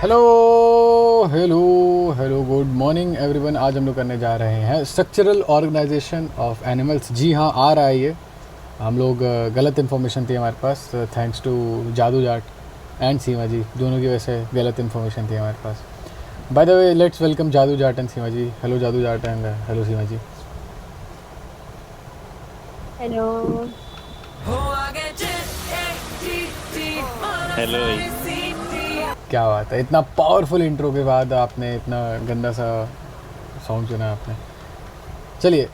Hello hello hello good morning everyone. आज हम लोग करने जा रहे हैं स्ट्रक्चरल ऑर्गेनाइजेशन ऑफ एनिमल्स। जी हाँ, आ रहा है ये। हम लोग गलत इन्फॉर्मेशन थी हमारे पास, थैंक्स टू जादू जाट एंड सीमा जी, दोनों की वजह से गलत इन्फॉर्मेशन थी हमारे पास। By the way, let's welcome Jadu Jat and Seema ji. Hello Jadu Jat and hello Seema ji. Hello. Hello भाई। क्या बात है, इतना पावरफुल इंट्रो के बाद आपने इतना गंदा सा सॉन्ग चुना आपने। चलिए,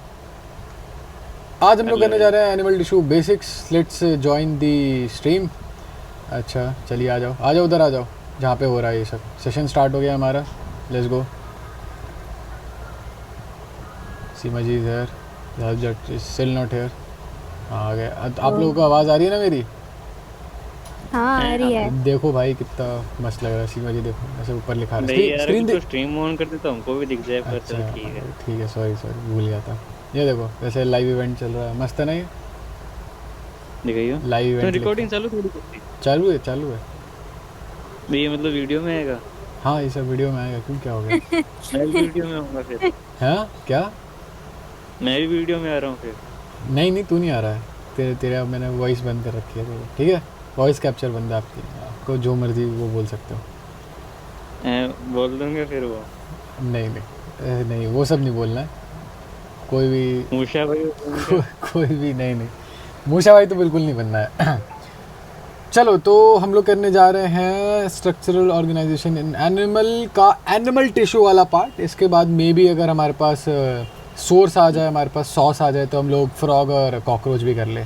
आज हम लोग हेलो करने जा भाई। रहे हैं animal tissue basics. Let's join the stream. अच्छा चलिए, आ जाओ आ जाओ, उधर आ जाओ जहाँ पे हो रहा है ये सब। सेशन स्टार्ट हो गया हमारा, let's go. Seema ji is here, still not here. हाँ आ गए। आप लोगों को आवाज़ आ रही है ना मेरी? हाँ हैं आ रही यहाँ है। पे। देखो भाई कितना मस्त लग रहा है। सीमा जी देखो, ऐसे ऊपर लिखा रहा है, भाई स्क्रीन यार स्क्रीन अभी तो देख। स्ट्रीम ऑन करते तो हमको भी दिख जाए, पर चल अच्छा ठीक है। ठीक है, सॉरी सॉरी, भूल गया था। ये देखो, वैसे लाइव इवेंट चल रहा है, मस्त है ना ये? दिखाइयो। लाइव तो इवेंट लिखा रिकॉर्डिंग है। चालू थोड़ी करती। चालू है चालू है। ये मतलब वीडियो में आएगा। हाँ ये सब वीडियो में आएगा, क्यों क्या हो गया? मैं भी वीडियो में आऊंगा फिर। हाँ क्या? मैं भी वीडियो में आ रहा हूँ फिर। नहीं नहीं, तू नहीं आ रहा है। तेरे तेरा मैंने वॉइस बंद कर रखी है तेरे, ठीक है? वॉइस कैप्चर बंद है आपकी, आपको जो मर्जी वो बोल सकते हो। बोल दूंगा फिर वो। नहीं नहीं, नहीं वो सब नहीं बोलना है। कोई भी मूषा भाई उनका। कोई भी नहीं नहीं, मूषा भाई तो बिल्कुल नहीं बनना है। चलो, तो हम लोग करने जा रहे हैं स्ट्रक्चरल ऑर्गेनाइजेशन इन एनिमल का एनिमल टिश्यू वाला पार्ट। इसके बाद मे बी अगर हमारे पास सोर्स आ जाए, हमारे पास सॉस आ जाए, तो हम लोग फ्रॉग और कॉकरोच भी कर ले।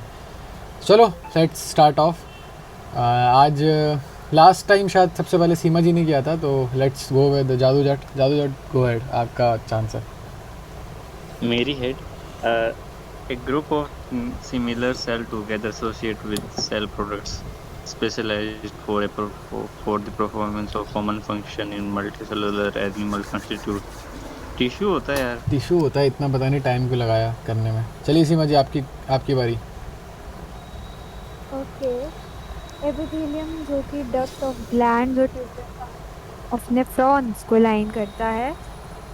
चलो लेट्स स्टार्ट ऑफ। आज लास्ट टाइम शायद सबसे पहले सीमा जी ने किया था, तो लेट्स गो विद जादू जट। जादू जट गो हेड, आपका चांस है। मेरी head. A group of similar cell together associate with cell products specialized for the performance of common function in multicellular animal constitute। Tissue होता है यार। टिश्यू होता है, इतना पता नहीं टाइम क्यों लगाया करने में। चलिए सीमा जी, आपकी आपकी बारी। ओके। एपिथेलियम जो कि डक्ट ऑफ ग्लैंड्स और ट्यूबुलर ऑफ नेफ्रॉन्स को लाइन करता है,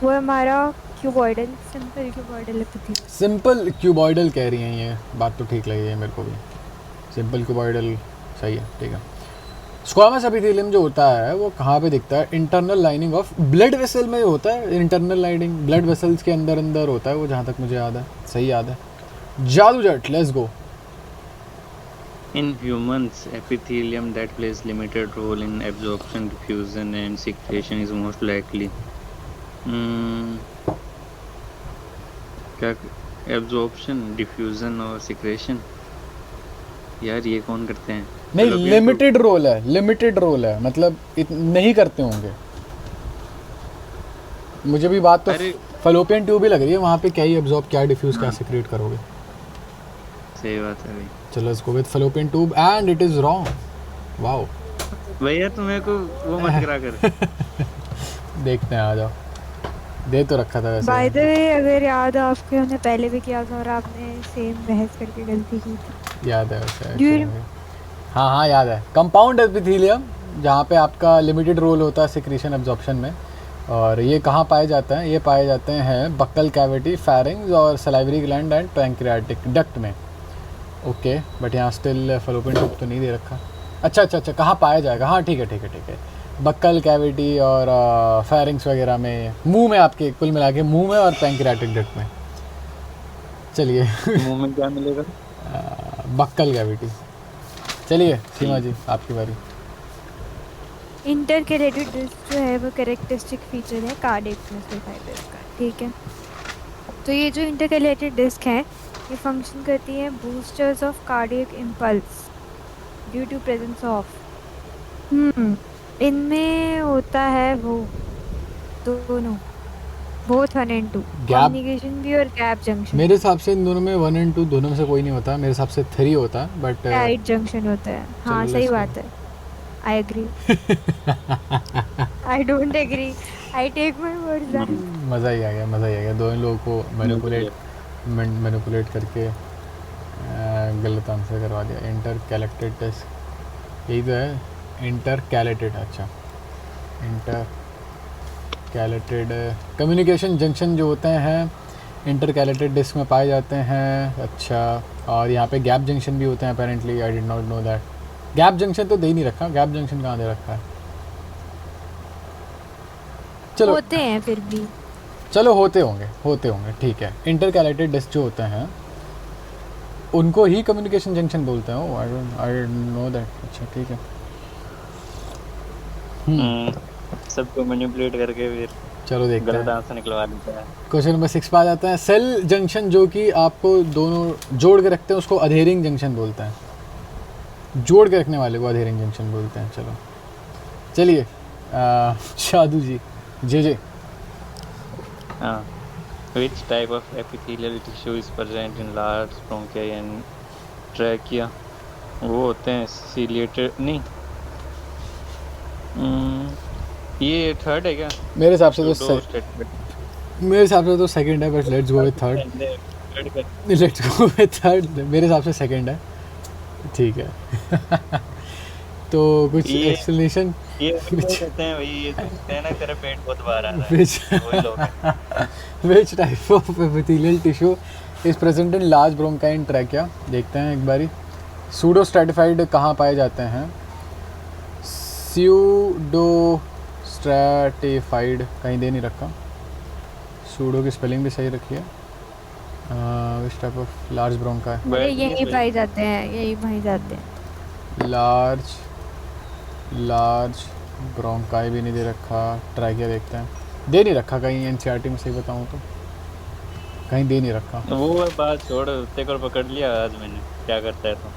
वो हमारा cuboidal, simple cuboidal epithelium. Simple cuboidal कह रही हैं, ये बात तो ठीक लगी है मेरे को भी। सिंपल क्यूबॉइडल सही है, ठीक है। स्क्वामस एपिथेलियम जो होता है वो कहाँ पे दिखता है? Internal lining of blood vessel में होता है। इंटरनल लाइनिंग ब्लड वेसल्स के अंदर अंदर होता है वो, जहाँ तक मुझे याद है, सही याद है। Jadu Jat, let's go. In humans, epithelium that plays limited role in absorption, diffusion, and secretion is most likely. Hmm, क्या? एब्जॉर्प्शन, डिफ्यूजन और सिक्रेशन। यार ये कौन करते हैं? नहीं, फेलोपियन ट्यूब। लिमिटेड रोल है, लिमिटेड रोल है, मतलब नहीं करते होंगे। मुझे भी बात तो अरे फलोपियन ट्यूब ही लग रही है। वहाँ पे क्या ही एब्जॉर्ब, क्या डिफ्यूज़, क्या हाँ, सिक्रेट करोगे? सही बात है भाई। चलो let's go with Fallopian tube and it is wrong. Wow. भैया तुम मेरे को वो मत करा कर। देखते हैं, आ जाओ। दे तो रखा था वैसे। बाय द वे, अगर याद है आपके, हमने पहले भी किया था और आपने सेम बहस करके गलती की थी। याद है वैसे डू एक्चुअली यू? मुझे। हाँ हाँ याद है। कंपाउंड एपिथेलियम, जहाँ पे आपका लिमिटेड रोल होता है सिक्रीशन एब्जॉर्प्शन में। और ये कहाँ पाए जाते हैं? ये पाए जाते हैं बक्कल कैविटी, फेरिंग्स और salivary gland and pancreatic duct में। ओके, बट यहाँ स्टिल फलोपियन ट्यूब तो नहीं दे रखा। अच्छा अच्छा अच्छा, कहाँ पाया जाएगा? हाँ ठीक है ठीक है ठीक है। बक्कल कैविटी और फेरिंग्स वगैरह में, मुंह में, आपके कुल मिला के मुँह में और पैंक्रियाटिक डक्ट में। चलिए। मुंह में क्या मिलेगा? Buccal cavity. चलिए सीमा ठीक। जी, आपकी बारी। इंटरकैलेटेड डिस्क जो है वो कैरेक्टरिस्टिक फीचर है कार्डियक मसल फाइबर्स का, ठीक है। तो ये जो इंटरकैलेटेड डिस्क है, ये फंक्शन करती है boosters of cardiac impulse due to presence of इनमें होता है वो दोनों, बोथ 1 and 2, गैप। कम्युनिकेशन भी और गैप जंक्शन मेरे भी। हिसाब से इन दोनों में 1 और 2 दोनों में से कोई नहीं होता, मेरे हिसाब से 3 होता, बट टाइट जंक्शन होता है, हाँ चलो सही लेट्स गो। बात है। I agree. I don't agree. I take my words back. मज़ा ही आ गया, मज़ा ही आ गया। दोनों लोगों को मजा ही है। मैनिपुलेट करके गलत आंसर करवा दिया। इंटर कैलेक्टेड टेस्ट, यही तो है, इंटर कैलेटेड। अच्छा इंटर कैलेटेड कम्युनिकेशन जंक्शन जो होते हैं इंटर कैलेटेड डिस्क में पाए जाते हैं। अच्छा, और यहाँ पे गैप जंक्शन भी होते हैं apparently. I did not know that. Gap junction तो दे ही नहीं रखा, गैप जंक्शन कहाँ दे रखा है? चलो होते हैं फिर भी। चलो होते होंगे, ठीक है। इंटर कैलेटेड डिस्क जो होते हैं उनको ही कम्युनिकेशन जंक्शन बोलते हैं। I don't know that. अच्छा ठीक है। सबको मैनिपुलेट करके फिर चलो देखते गलत हैं। आंसर निकलवा देते हैं। क्वेश्चन नंबर 6 पे आ जाते हैं। सेल जंक्शन जो कि आपको दोनों जोड़ के रखते हैं उसको अधेरिंग जंक्शन बोलते हैं। जोड़ के रखने वाले को अधेरिंग जंक्शन बोलते हैं। चलो चलिए शादू जी जे हाँ, which type of epithelial tissue is present in large bronchi and trachea? वो होते हैं ciliated नहीं। ये थर्ड है क्या? मेरे हिसाब से तो दो स्टेटमेंट मेरे हिसाब से तो सेकंड है, but let's go with third. Let's go with third. मेरे हिसाब से सेकंड है। ठीक है तो कुछ ये- एक्सप्लेनेशन ये कहते हैं भाई, ये कहते हैं ना तेरा पेट बहुत बाहर आ रहा है। Which वही लोग हैं। which type of epithelial tissue is present in large bronchi and trachea? देखते हैं एक बारी। सूडो स्ट्रेटिफाइड कहाँ पाए जाते हैं? सूडो स्ट्रेटिफाइड कहीं दे नहीं रखा। सूडो की स्पेलिंग भी सही रखी है। Which type of large ब्रोंका? अरे यही पाए जाते हैं, यही पाए जाते हैं। लार्ज ब्रोंकाई भी नहीं दे रखा। ट्रैकिया देखते हैं। दे नहीं रखा कहीं, एनसीईआरटी में सही बताऊँ तो कहीं दे नहीं रखा। तो वो बात छोड़, तेरे को पकड़ लिया आज मैंने। क्या करता है तो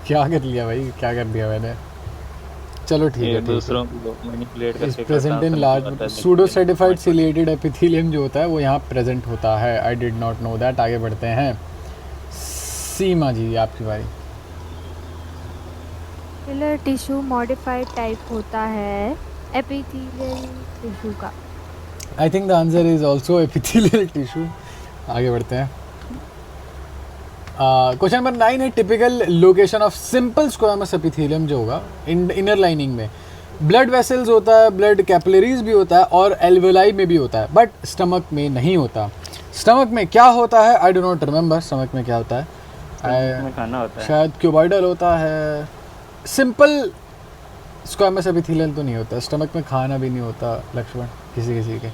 क्या कर लिया भाई, क्या कर दिया मैंने? चलो ठीक ये है, ठीक दूसरों को मैनिपुलेट है। करके present in large pseudo stratified ciliated epithelium जो होता है वो यहाँ प्रेजेंट होता है। I did not know that. आगे बढ़ते हैं। सीमा जी आपकी बारी। फिलर टिश्यू मॉडिफाइड टाइप होता है एपिथेलियल टिश्यू का। आई think the answer is also epithelial tissue. आगे बढ़ते हैं। क्वेश्चन नंबर 9 है typical location of simple squamous epithelium जो होगा इनर लाइनिंग में ब्लड वेसल्स होता है, ब्लड कैपिलरीज भी होता है और एल्वेलाई में भी होता है, बट स्टमक में नहीं होता। स्टमक में क्या होता है? I do not remember stomach में क्या होता है। में खाना होता है। शायद क्यूबॉइडल होता है। सिंपल स्क्वामस एपिथेलियल तो नहीं होता। स्टमक में खाना भी नहीं होता लक्ष्मण किसी के।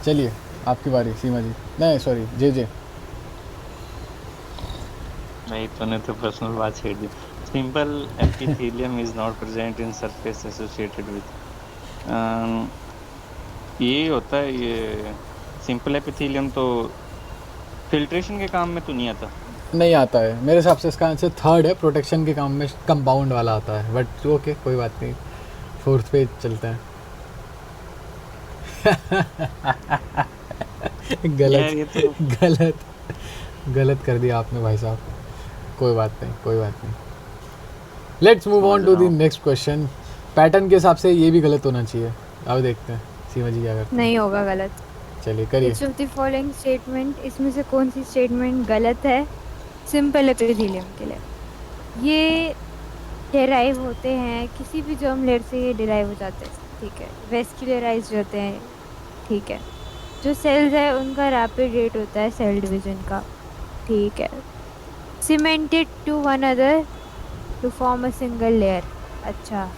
चलिए आपकी बारी सीमा जी। नहीं सॉरी जे नहीं, तूने तो पर्सनल बात छेड़ दी। Simple epithelium is not present in surface associated with. ये होता है, ये सिंपल एपिथेलियम तो फिल्ट्रेशन के काम में तो नहीं आता। नहीं आता है मेरे हिसाब से। इसका आंसर थर्ड है, प्रोटेक्शन के काम में कंपाउंड वाला आता है, बट ओके कोई बात नहीं। फोर्थ पे चलते हैं। यार ये तो गलत कर दिया आपने भाई साहब। कोई बात नहीं। Let's move on to the next question. Pattern के हिसाब से ये भी गलत होना चाहिए। अब देखते हैं सीमा जी क्या करते हैं। नहीं होगा गलत। चलिए करिए। Which of the following statement, इसमें से कौन सी स्टेटमेंट गलत है सिंपल एपिथेलियम के लिए? ये डेराइव होते हैं किसी भी जर्म लेयर से, ये डेराइव हो जाते हैं, ठीक है। वेस्कुलराइज होते हैं, ठीक है। जो सेल्स है उनका रैपिड रेट होता है सेल डिवीजन का, ठीक है। Cemented to one other to form a single layer. अच्छा,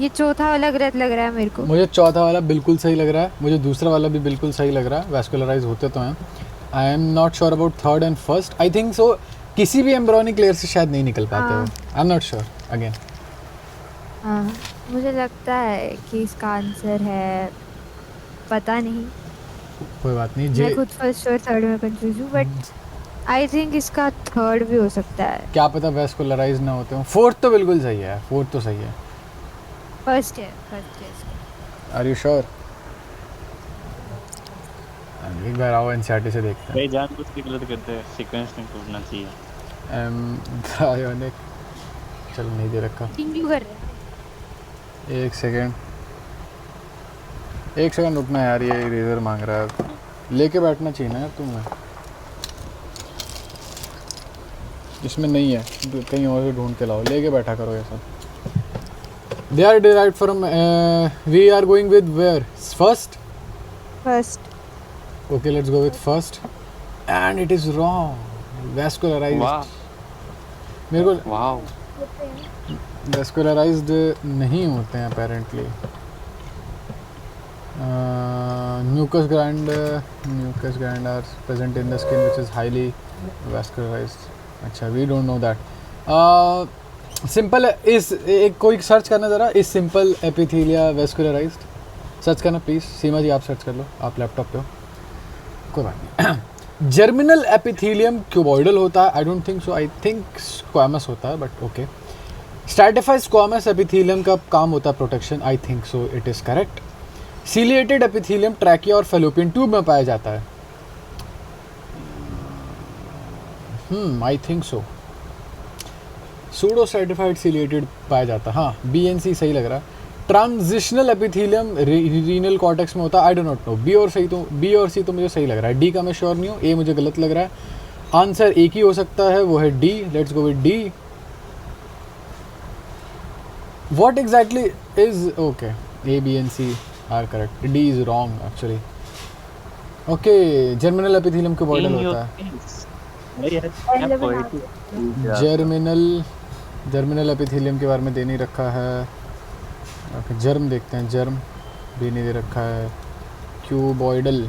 ये चौथा वाला गलत लग रहा है मेरे को। मुझे चौथा वाला बिल्कुल सही लग रहा है। मुझे दूसरा वाला भी बिल्कुल सही लग रहा है। वैस्कुलराइज होते तो हैं। आई am not sure about third and first. I think सो किसी भी एम्ब्रियोनिक लेयर से शायद नहीं निकल पाते हो। आई एम नॉट श्योर अगेन। हाँ, मुझे लगता है कि इसका आंसर है, पता नहीं, कोई बात नहीं। मैं खुद फर्स्ट और थर्ड में कंफ्यूज हूँ, बट आई थिंक इसका थर्ड भी हो सकता है। क्या पता वैस्कुलराइज ना होते हो। फोर्थ तो बिल्कुल सही है। फोर्थ तो सही है। फर्स्ट है इसका। Are you sure? एक बार आओ एनसीईआरटी से देखते हैं। भाई जानबूझ के गलत करते हैं, सीक्वेंस में टूटना चाहिए। एम्ब्रियोनिक चलो नहीं दे रखा। क्यों कर रहे हैं? एक सेकंड रुकना यार, ये इरेजर मांग रहा है। लेके बैठना चाहिए ना यार तुम्हें। इसमें नहीं है, कहीं और से ढूंढ के लाओ। लेके बैठा करो ये सब। They are derived from. We are going with where? First. First Okay, let's go with first. And it is wrong. Vascularized. वाह मेरे को वाओ vascularized नहीं होते हैं apparently. Mucous gland are present in the skin which is highly vascularized. अच्छा, we don't know that. Simple इस एक कोई सर्च करना ज़रा, इस सिंपल एपिथेलिया वेस्कुलराइज्ड सर्च करना प्लीज़। सीमा जी आप सर्च कर लो, आप लैपटॉप पे हो, कोई बात नहीं। जर्मिनल एपिथेलियम क्यूबॉइडल होता है, I don't think so, I think squamous होता है, but okay. Stratified squamous epithelium का काम होता है protection, I think so, it is correct. Ciliated epithelium trachea और फेलोपियन ट्यूब में पाया जाता है, आई थिंक सो। सूडो स्ट्रैटिफाइड सीलिएटेड पाया जाता है, हाँ BNC सही लग रहा है। ट्रांजिशनल एपिथेलियम रीनल कॉर्टेक्स में होता है, I don't not know. B और सी तो मुझे सही लग रहा है, डी का मैं श्योर नहीं हूँ, ए मुझे गलत लग रहा है। आंसर एक ही हो सकता है, वो है D. Let's go with D. What exactly is okay, A B and C are correct, D is wrong actually. Okay, germinal epithelium के बॉर्डर होता है। जर्मिनल एपिथेलियम के बारे में दे नहीं रखा है। ओके, जर्म देखते हैं, जर्म भी नहीं दे रखा है। क्यूबॉइडल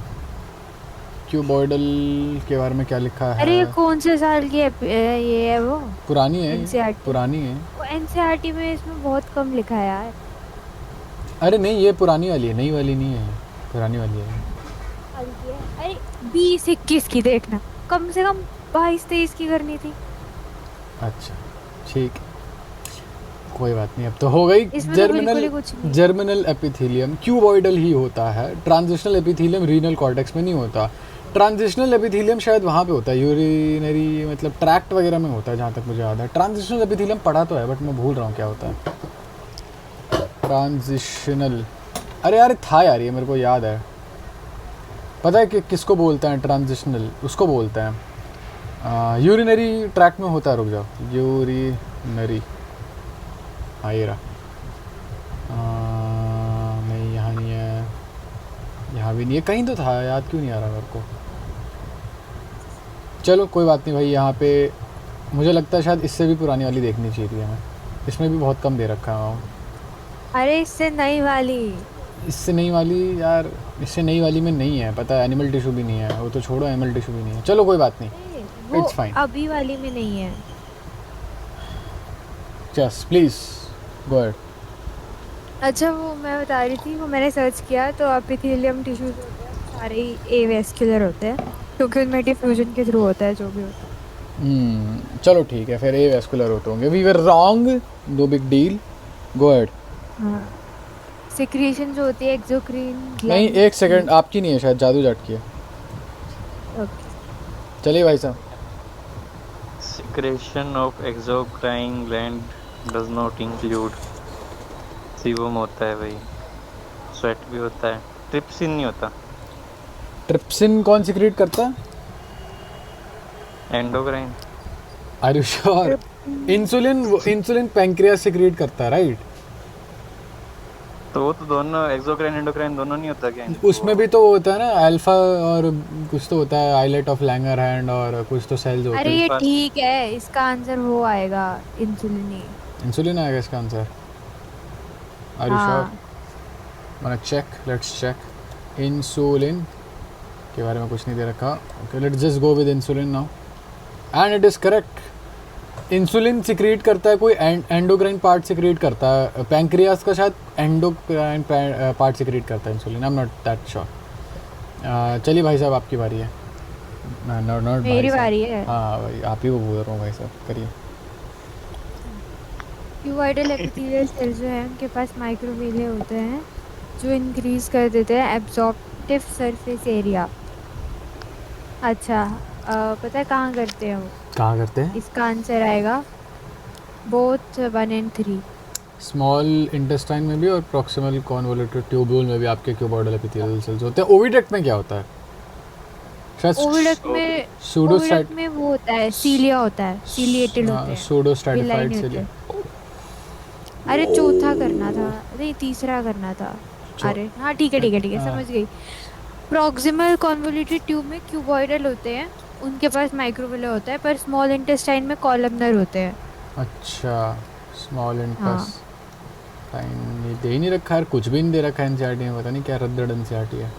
के बारे में क्या लिखा है? अरे ये कौन से साल की ये है वो? पुरानी है, NCERT पुरानी है। वो NCERT में इसमें बहुत कम लिखा है यार। अरे नहीं, ये पुरानी वाली है, नई वाली नहीं है, पुरानी वाली है। अरे 20-21 की देखना, कम से कम 22-23 की करनी थी। अच्छा ठीक, कोई बात नहीं, अब तो हो गई। इसमें तो बिल्कुल ही कुछ नहीं। जर्मिनल एपिथेलियम क्यूबॉइडल ही होता है। ट्रांजिशनल एपिथेलियम रीनल कॉर्टेक्स में नहीं होता। ट्रांजिशनल एपिथेलियम शायद वहाँ पे होता है, यूरिनरी मतलब ट्रैक्ट वगैरह में होता है, जहाँ तक मुझे याद है। ट्रांजिशनल एपिथेलियम पढ़ा तो है, बट मैं भूल रहा हूँ क्या होता है ट्रांजिशनल। अरे यार था यार, ये मेरे को याद है, पता है कि किसको बोलते हैं ट्रांजिशनल? उसको बोलते हैं यूरिनरी ट्रैक्ट में होता है। रुक जाओ, यूरिनरी, हाँ ये रहा। नहीं, यहाँ नहीं है, यहाँ भी नहीं है, कहीं तो था, याद क्यों नहीं आ रहा मेरे को। चलो कोई बात नहीं भाई, यहाँ पे मुझे लगता है शायद इससे भी पुरानी वाली देखनी चाहिए थी हमें, इसमें भी बहुत कम दे रखा है। अरे इससे नई वाली, इससे नई वाली यार, इससे नई वाली में नहीं है, पता है, एनिमल टिश्यू भी नहीं है, वो तो छोड़ो, एनिमल टिश्यू भी नहीं है। चलो कोई बात नहीं, वो इट्स फाइन। अभी वाली में नहीं है। Just please go ahead. अच्छा, वो मैं बता रही थी, वो मैंने सर्च किया तो एपिथेलियम टिश्यूज होते हैं सारे ही एवेस्कुलर होते हैं, क्योंकि उनमें डिफ्यूजन के थ्रू होता है जो भी होता है। चलो ठीक है, फिर ए वेस्कुलर होते होंगे। We were wrong, no big deal, go ahead. हाँ, सिक्रीशन जो होती है एक्सोक्राइन नहीं, एक सेकंड, आपकी नहीं है शायद, जादू जाट की है। ओके, चलिए भाई साहब। Secretion of exocrine gland does not include sebum होता है भाई, स्वेट भी होता है, ट्रिप्सिन नहीं होता। ट्रिप्सिन कौन सिक्रीट करता है? Endocrine. Are you sure? Insulin pancreas secrete करता है, राइट? तो वो तो दोनों एक्सोक्राइन एंडोक्राइन दोनों नहीं होता क्या? उसमें भी तो होता है ना अल्फा, और कुछ तो होता है आइलेट ऑफ लैंगरहैंड, और कुछ तो सेल्स होते अरे हैं। ये ठीक है, इसका आंसर वो आएगा, इंसुलिन ही। इंसुलिन आएगा इसका आंसर? Are you sure? मैंने चेक, लेट्स चेक। इंसुलिन के बारे में कुछ नहीं दे रखा। Okay, let's just go with insulin now, and it is correct. Insulin secrete करता है कोई एंडोक्राइन पार्ट सिक्रीट करता है, पैंक्रियास का शायद एंडोक्राइन पार्ट सिक्रीट करता है insulin, I am not that sure. चलिए भाई साहब, आपकी बारी है। नॉट मेरी बारी है। हाँ भाई, आप ही को बोल रहा हूँ भाई साहब, करिए। क्यूबॉइडल एपिथेलियल सेल्स जो है उनके पास माइक्रोविले होते हैं जो इंक्रीज कर देते हैं एब्जॉर्प्टिव सरफेस एरिया। अच्छा, पता है कहाँ करते हैं वो? कहाँ करते हैं? इसका आंसर आएगा बोथ 1 and 3। स्मॉल इंटेस्टाइन में भी और प्रॉक्सिमल कॉन्वोल्यूटेड ट्यूब्यूल में भी आपके क्यूबॉइडल एपिथेलियल सेल्स होते हैं। ओविडक्ट में क्या होता है? शायद ओविडक्ट में वो होता है, सीलिया होता है, सीलिएटेड होते हैं, सूडो स्ट्रैटिफाइड Villi सीलिया। अरे चौथा करना था, नहीं तीसरा करना था। अरे हाँ ठीक है ठीक है ठीक है, हाँ। समझ गई। प्रॉक्सिमल कॉन्वोल्यूटेड ट्यूब में क्यूबॉइडल होते हैं, उनके पास माइक्रोविले होता है, पर स्मॉल इंटेस्टाइन में कॉलमनर होते हैं। अच्छा, स्मॉल हाँ इंटेस्टाइन ये दे ही नहीं रखा है, कुछ भी नहीं दे रखा है एनसीईआरटी में, पता नहीं क्या रद्दड़ एनसीईआरटी है।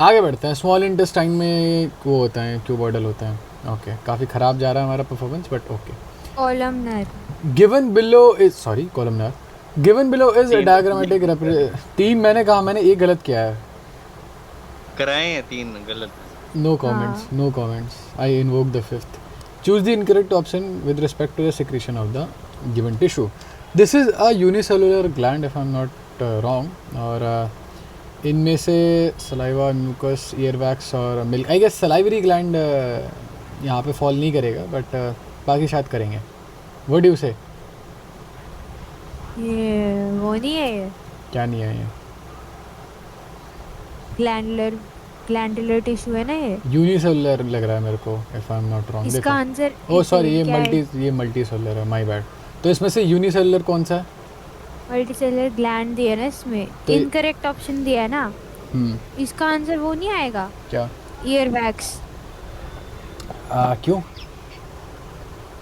आगे बढ़ते हैं। स्मॉल इंटेस्टाइन में वो होता है, क्यूबॉइडल होता है। ओके, काफ़ी ख़राब जा रहा है हमारा performance, but okay. Columnar. Given below is sorry columnar, given below is diagrammatic तीन मैंने कहा, मैंने एक गलत किया है। कराए हैं 3 गलत। No comments, no comments. I invoke the fifth. Choose the incorrect option with respect to the secretion of the given tissue. This is a unicellular gland, if I'm not wrong. और इनमें से सलाइवा, म्यूकस, ईयरवैक्स और milk, I guess salivary gland यहाँ पे fall नहीं करेगा, but बाकी शायद करेंगे। व्हाट डू यू से? ये वो नहीं है, ये क्या नहीं है ये? ग्लैंडुलर टिश्यू है ना ये। यूनिसेलुलर लग रहा है मेरे को, if I am not wrong. इसका देखो, आंसर ओ सॉरी, ये है? मल्टी सेलुलर है, माय बैड। तो इसमें से यूनिसेलुलर कौन सा है? मल्टीसेलुलर ग्लैंड दिया ना इसमें, तो इनकरेक्ट ऑप्शन दिया है ना। हम्म, इसका आंसर वो नहीं आएगा, क्या? Ear wax. क्यों?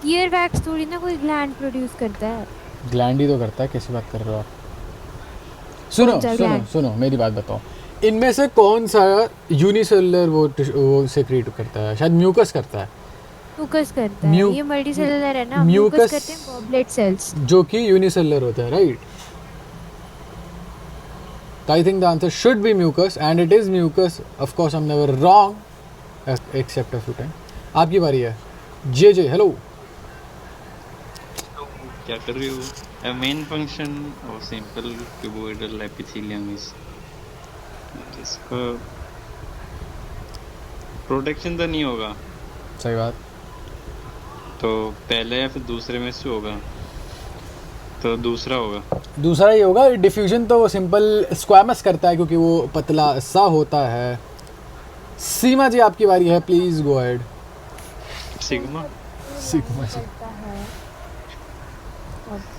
ईयर वैक्स थोड़ी ना कोई ग्लैंड प्रोड्यूस करता है। ग्लैंड ही तो करता है, कैसी बात कर रहे हो आप? सुनो कौन सा सुनो gland? सुनो, मेरी बात बताओ, इनमें से कौन सा यूनिसेलुलर वो सेक्रेट करता है? शायद म्यूकस करता है, म्यूकस करता है, म्यू ये मल्टीसेलुलर है ना। म्यूकस म्यूकस करते हैं गॉबलेट सेल्स। जो कि यूनिसेलुलर होता है, राइट? तो I think the answer should be mucus, and it is mucus. Of course I am never wrong except a few time. आपकी बारी है। J J, hello. क्या कर रही हो? A main function of simple cuboidal epithelium is जिसका protection तो नहीं होगा, सही बात। तो पहले या फिर दूसरे में से होगा, तो दूसरा होगा। दूसरा ही होगा। डिफ्यूजन तो वो सिंपल स्क्वामस करता है, क्योंकि वो पतला सा होता है। सीमा जी, आपकी बारी है, please go ahead. Sigma. Sigma ji,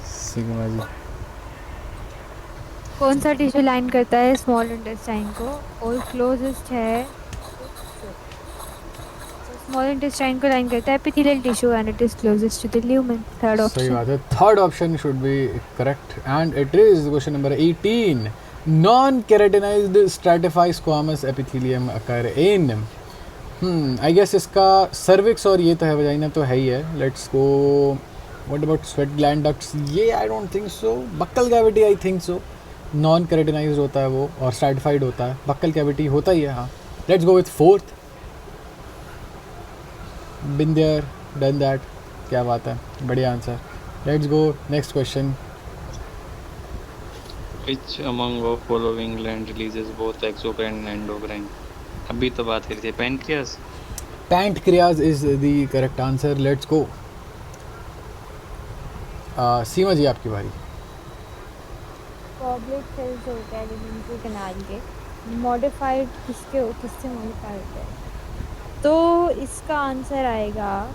Sigma ji. कौन सा टिश्यू लाइन करता है स्मॉल इंटेस्टाइन को और क्लोजेस्ट है? स्मॉल इंटेस्टाइन को लाइन करता है epithelial tissue and it is closest to the lumen. Third सही ऑप्शन। बात है, third option should be correct, and it is question number 18। Non keratinized stratified squamous epithelium occur in. I guess इसका cervix और ये तो है, vagina तो है ही है। Let's go. What about sweat gland ducts? ये I don't think so. Buccal cavity I think so. Non keratinized होता है वो, और स्ट्रैटिफाइड होता है। बक्कल कैविटी होता ही है, हाँ। Let's go with fourth. Been there done that. क्या बात है, बढ़िया answer. Let's go next question. Which among of following gland releases both exocrine and endocrine? अभी तो बात करी थी pancreas. Pancreas is the correct answer. Let's go. Seema ji, आपकी बारी। गॉबलेट सेल्स होते हैं एलिमेंट्री कैनाल के। मॉडिफाइड किससे मॉडिफाइड होते हैं? तो इसका आंसर आएगा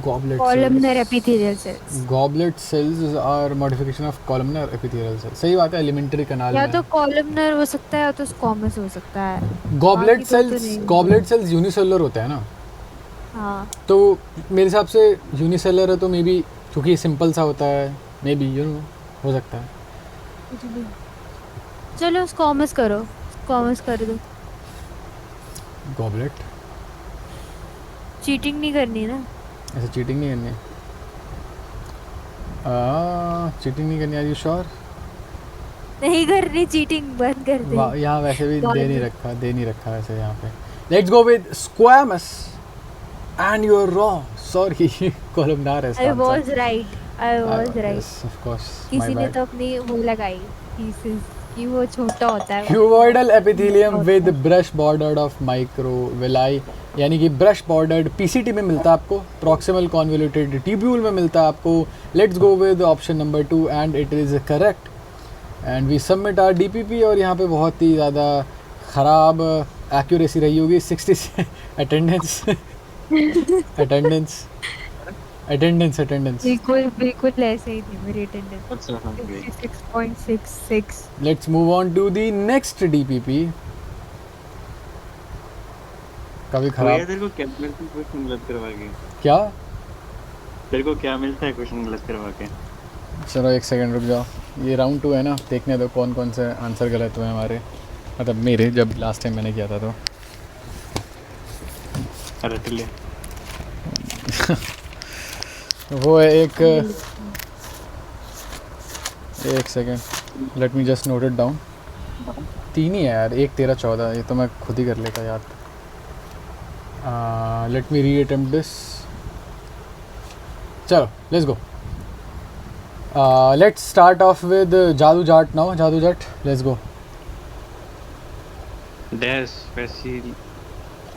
Goblet columnar cells. Epithelial cells. Goblet cells are modification of columnar epithelial cells. सही बात है, एलिमेंट्री कनाल या में। तो कॉलमनर हो सकता है या तो स्क्वामस हो सकता है। गॉबलेट बाकी दो तो सेल्स, नहीं। गॉबलेट सेल्स यूनिसेलुलर होते हैं ना, हाँ तो मेरे हिसाब से यूनिसेलुलर है, तो मे बी क्योंकि ये सिंपल सा होता है, मे बी यू नो, हो सकता है। कुछ भी। चलो स्क्वामस करो, स्क्वामस कर दो। गॉबलेट, चीटिंग नहीं करनी ना। ऐसे चीटिंग नहीं करनी है। चीटिंग नहीं करनी, आर यू श्योर? नहीं करनी चीटिंग, बंद कर दे। यहाँ वैसे भी Goblet. दे नहीं रखा वैसे यहाँ पे। Let's go with squamous, and you are wrong, sorry. Columnar है I was right, I was right. Yes of course, किसी ने तो अपनी वो लगाई पीसेस कि वो छोटा होता है। Cuboidal epithelium with brush bordered of microvilli, यानी कि ब्रश बॉर्डर्ड पीसीटी में मिलता है आपको, प्रॉक्सिमल कॉन्वोल्यूटेड ट्यूब्यूल में मिलता है आपको। Let's go with option number 2 and it is correct, and we submit our DPP. और यहाँ पे बहुत ही ज़्यादा ख़राब एक्यूरेसी रही होगी, 60 अटेंडेंस। Attendance attendance attendance. बिल्कुल बिल्कुल ऐसे ही थी मेरी अटेंडेंस, अच्छा हाँ भाई 66.66। Let's move on to the next DPP. कभी वो यार खराब तेरे को क्या मिलता है क्वेश्चन गलत करवा के? क्या? तेरे को क्या मिलता है क्वेश्चन गलत करवा के? चलो एक सेकंड रुक जाओ, ये राउंड 2 है ना, देखने दो कौन कौन से आंसर गलत हुए हमारे, मतलब मेरे, जब लास्ट टाइम मैंने किया था तो। रट ले। वो है एक second, let me just note it down. 3 ही है यार, 1 13 14, ये तो मैं खुद ही कर लेता याद। लेट मी री अटेम्प्ट दिस। चलो let's go. Let's start of with जादू जाट नाउ। जादू Jat, let's go. Dash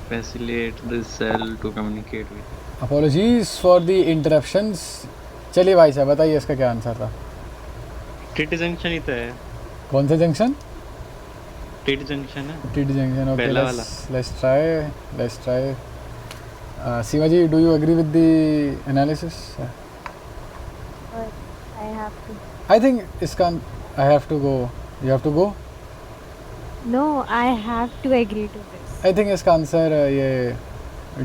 facilitate the cell to communicate with. Apologies for the interruptions. चलिए भाई साहब बताइए इसका क्या आंसर था। टिट जंक्शन ही तो है। कौन सा जंक्शन? टिट जंक्शन है टी जंक्शन, ओके पहला वाला। Let's try. Seema ji, do you agree with the analysis? I have to. I think इसका I have to go, you have to go. No, I have to agree to this. I think इसका answer ये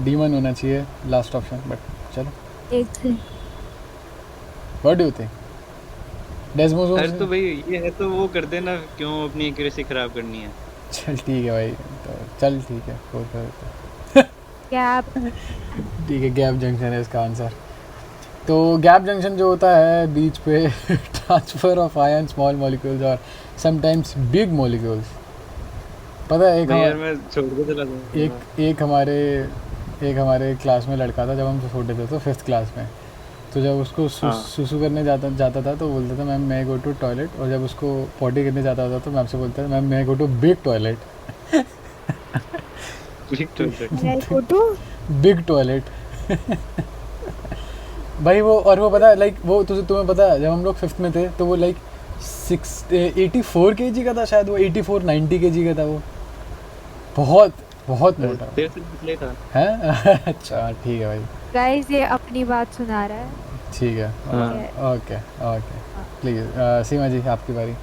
डीमन होना चाहिए, last option, but चलो। एक से what do you think? Desmos? अरे तो भाई ये है तो वो कर देना, क्यों अपनी एक्यूरेसी खराब करनी है? चल ठीक है भाई, तो चल ठीक है, और कर देते gap. हैं। ठीक है, गैप जंक्शन है इसका आंसर। तो गैप जंक्शन जो होता है बीच पे transfer of ion small molecules और समटाइम्स बिग मॉलिक्यूल्स। पता है भाई यार मैं छोड़ के चला जाऊंगा। एक हमारे क्लास में लड़का था, जब हम छोटे थे तो 5th क्लास में, तो जब उसको हाँ। सुसु करने जाता था तो बोलता था मैम मैं गो टू टॉयलेट, और जब उसको पॉटी करने जाता था तो मैम से बोलता था मैम मैं go to big toilet. I go to. Big toilet. भाई वो, और वो पता है लाइक वो तुम्हें पता है, जब हम लोग 5th में थे तो वो लाइक 84 kg का था शायद, वो 84-90 kg का था वो, बहुत बहुत मोटा तेरे से निकले था। है। अच्छा ठीक है भाई, Guys, ये अपनी बात सुना रहा है। ठीक है, हाँ। ओके ओके, प्लीज़ सीमा जी आपकी बारी।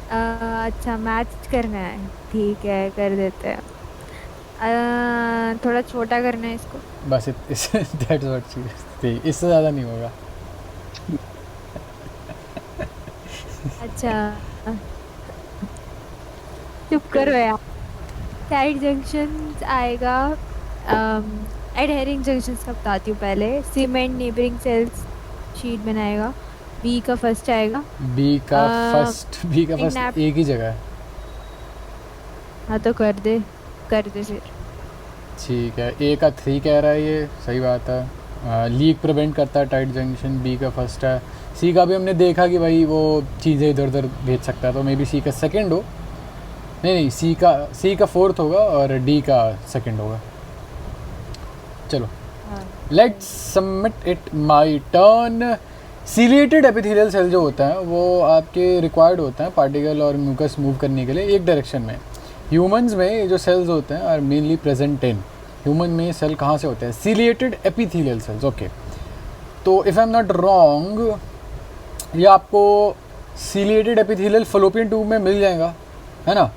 अच्छा, मैच करना है, ठीक है कर देते हैं। थोड़ा छोटा करना है इसको। बस दैट्स व्हाट शी, इससे ज़्यादा नहीं होगा। अच्छा चुप करो यार। टाइट जंक्शन आएगा, एडहेरिंग जंक्शन का बताती हूँ पहले। सीमेंट नेबरिंग सेल्स शीट बनाएगा। बी का फर्स्ट आएगा। बी का एक फर्स्ट nap- एक ही जगह है। हाँ तो कर दे फिर। ठीक है, ए का 3 कह रहा है, ये सही बात है। लीक प्रिवेंट करता है टाइट जंक्शन, बी का फर्स्ट है। सी का भी हमने देखा कि भाई वो चीज़ें इधर उधर भेज सकता है, तो मे बी सी का सेकंड हो। नहीं, सी का 4th होगा और डी का सेकंड होगा। चलो let's submit it, my turn. Ciliated epithelial cell जो होता है वो आपके रिक्वायर्ड होता है पार्टिकल और म्यूकस मूव करने के लिए एक डायरेक्शन में। ह्यूमंस में ये जो सेल्स होते हैं are mainly present in human में। सेल कहाँ से होते हैं? Ciliated epithelial cells, okay. तो if I am not wrong ये आपको सीलिएटेड एपिथेलियल फलोपियन ट्यूब में मिल जाएगा, है ना?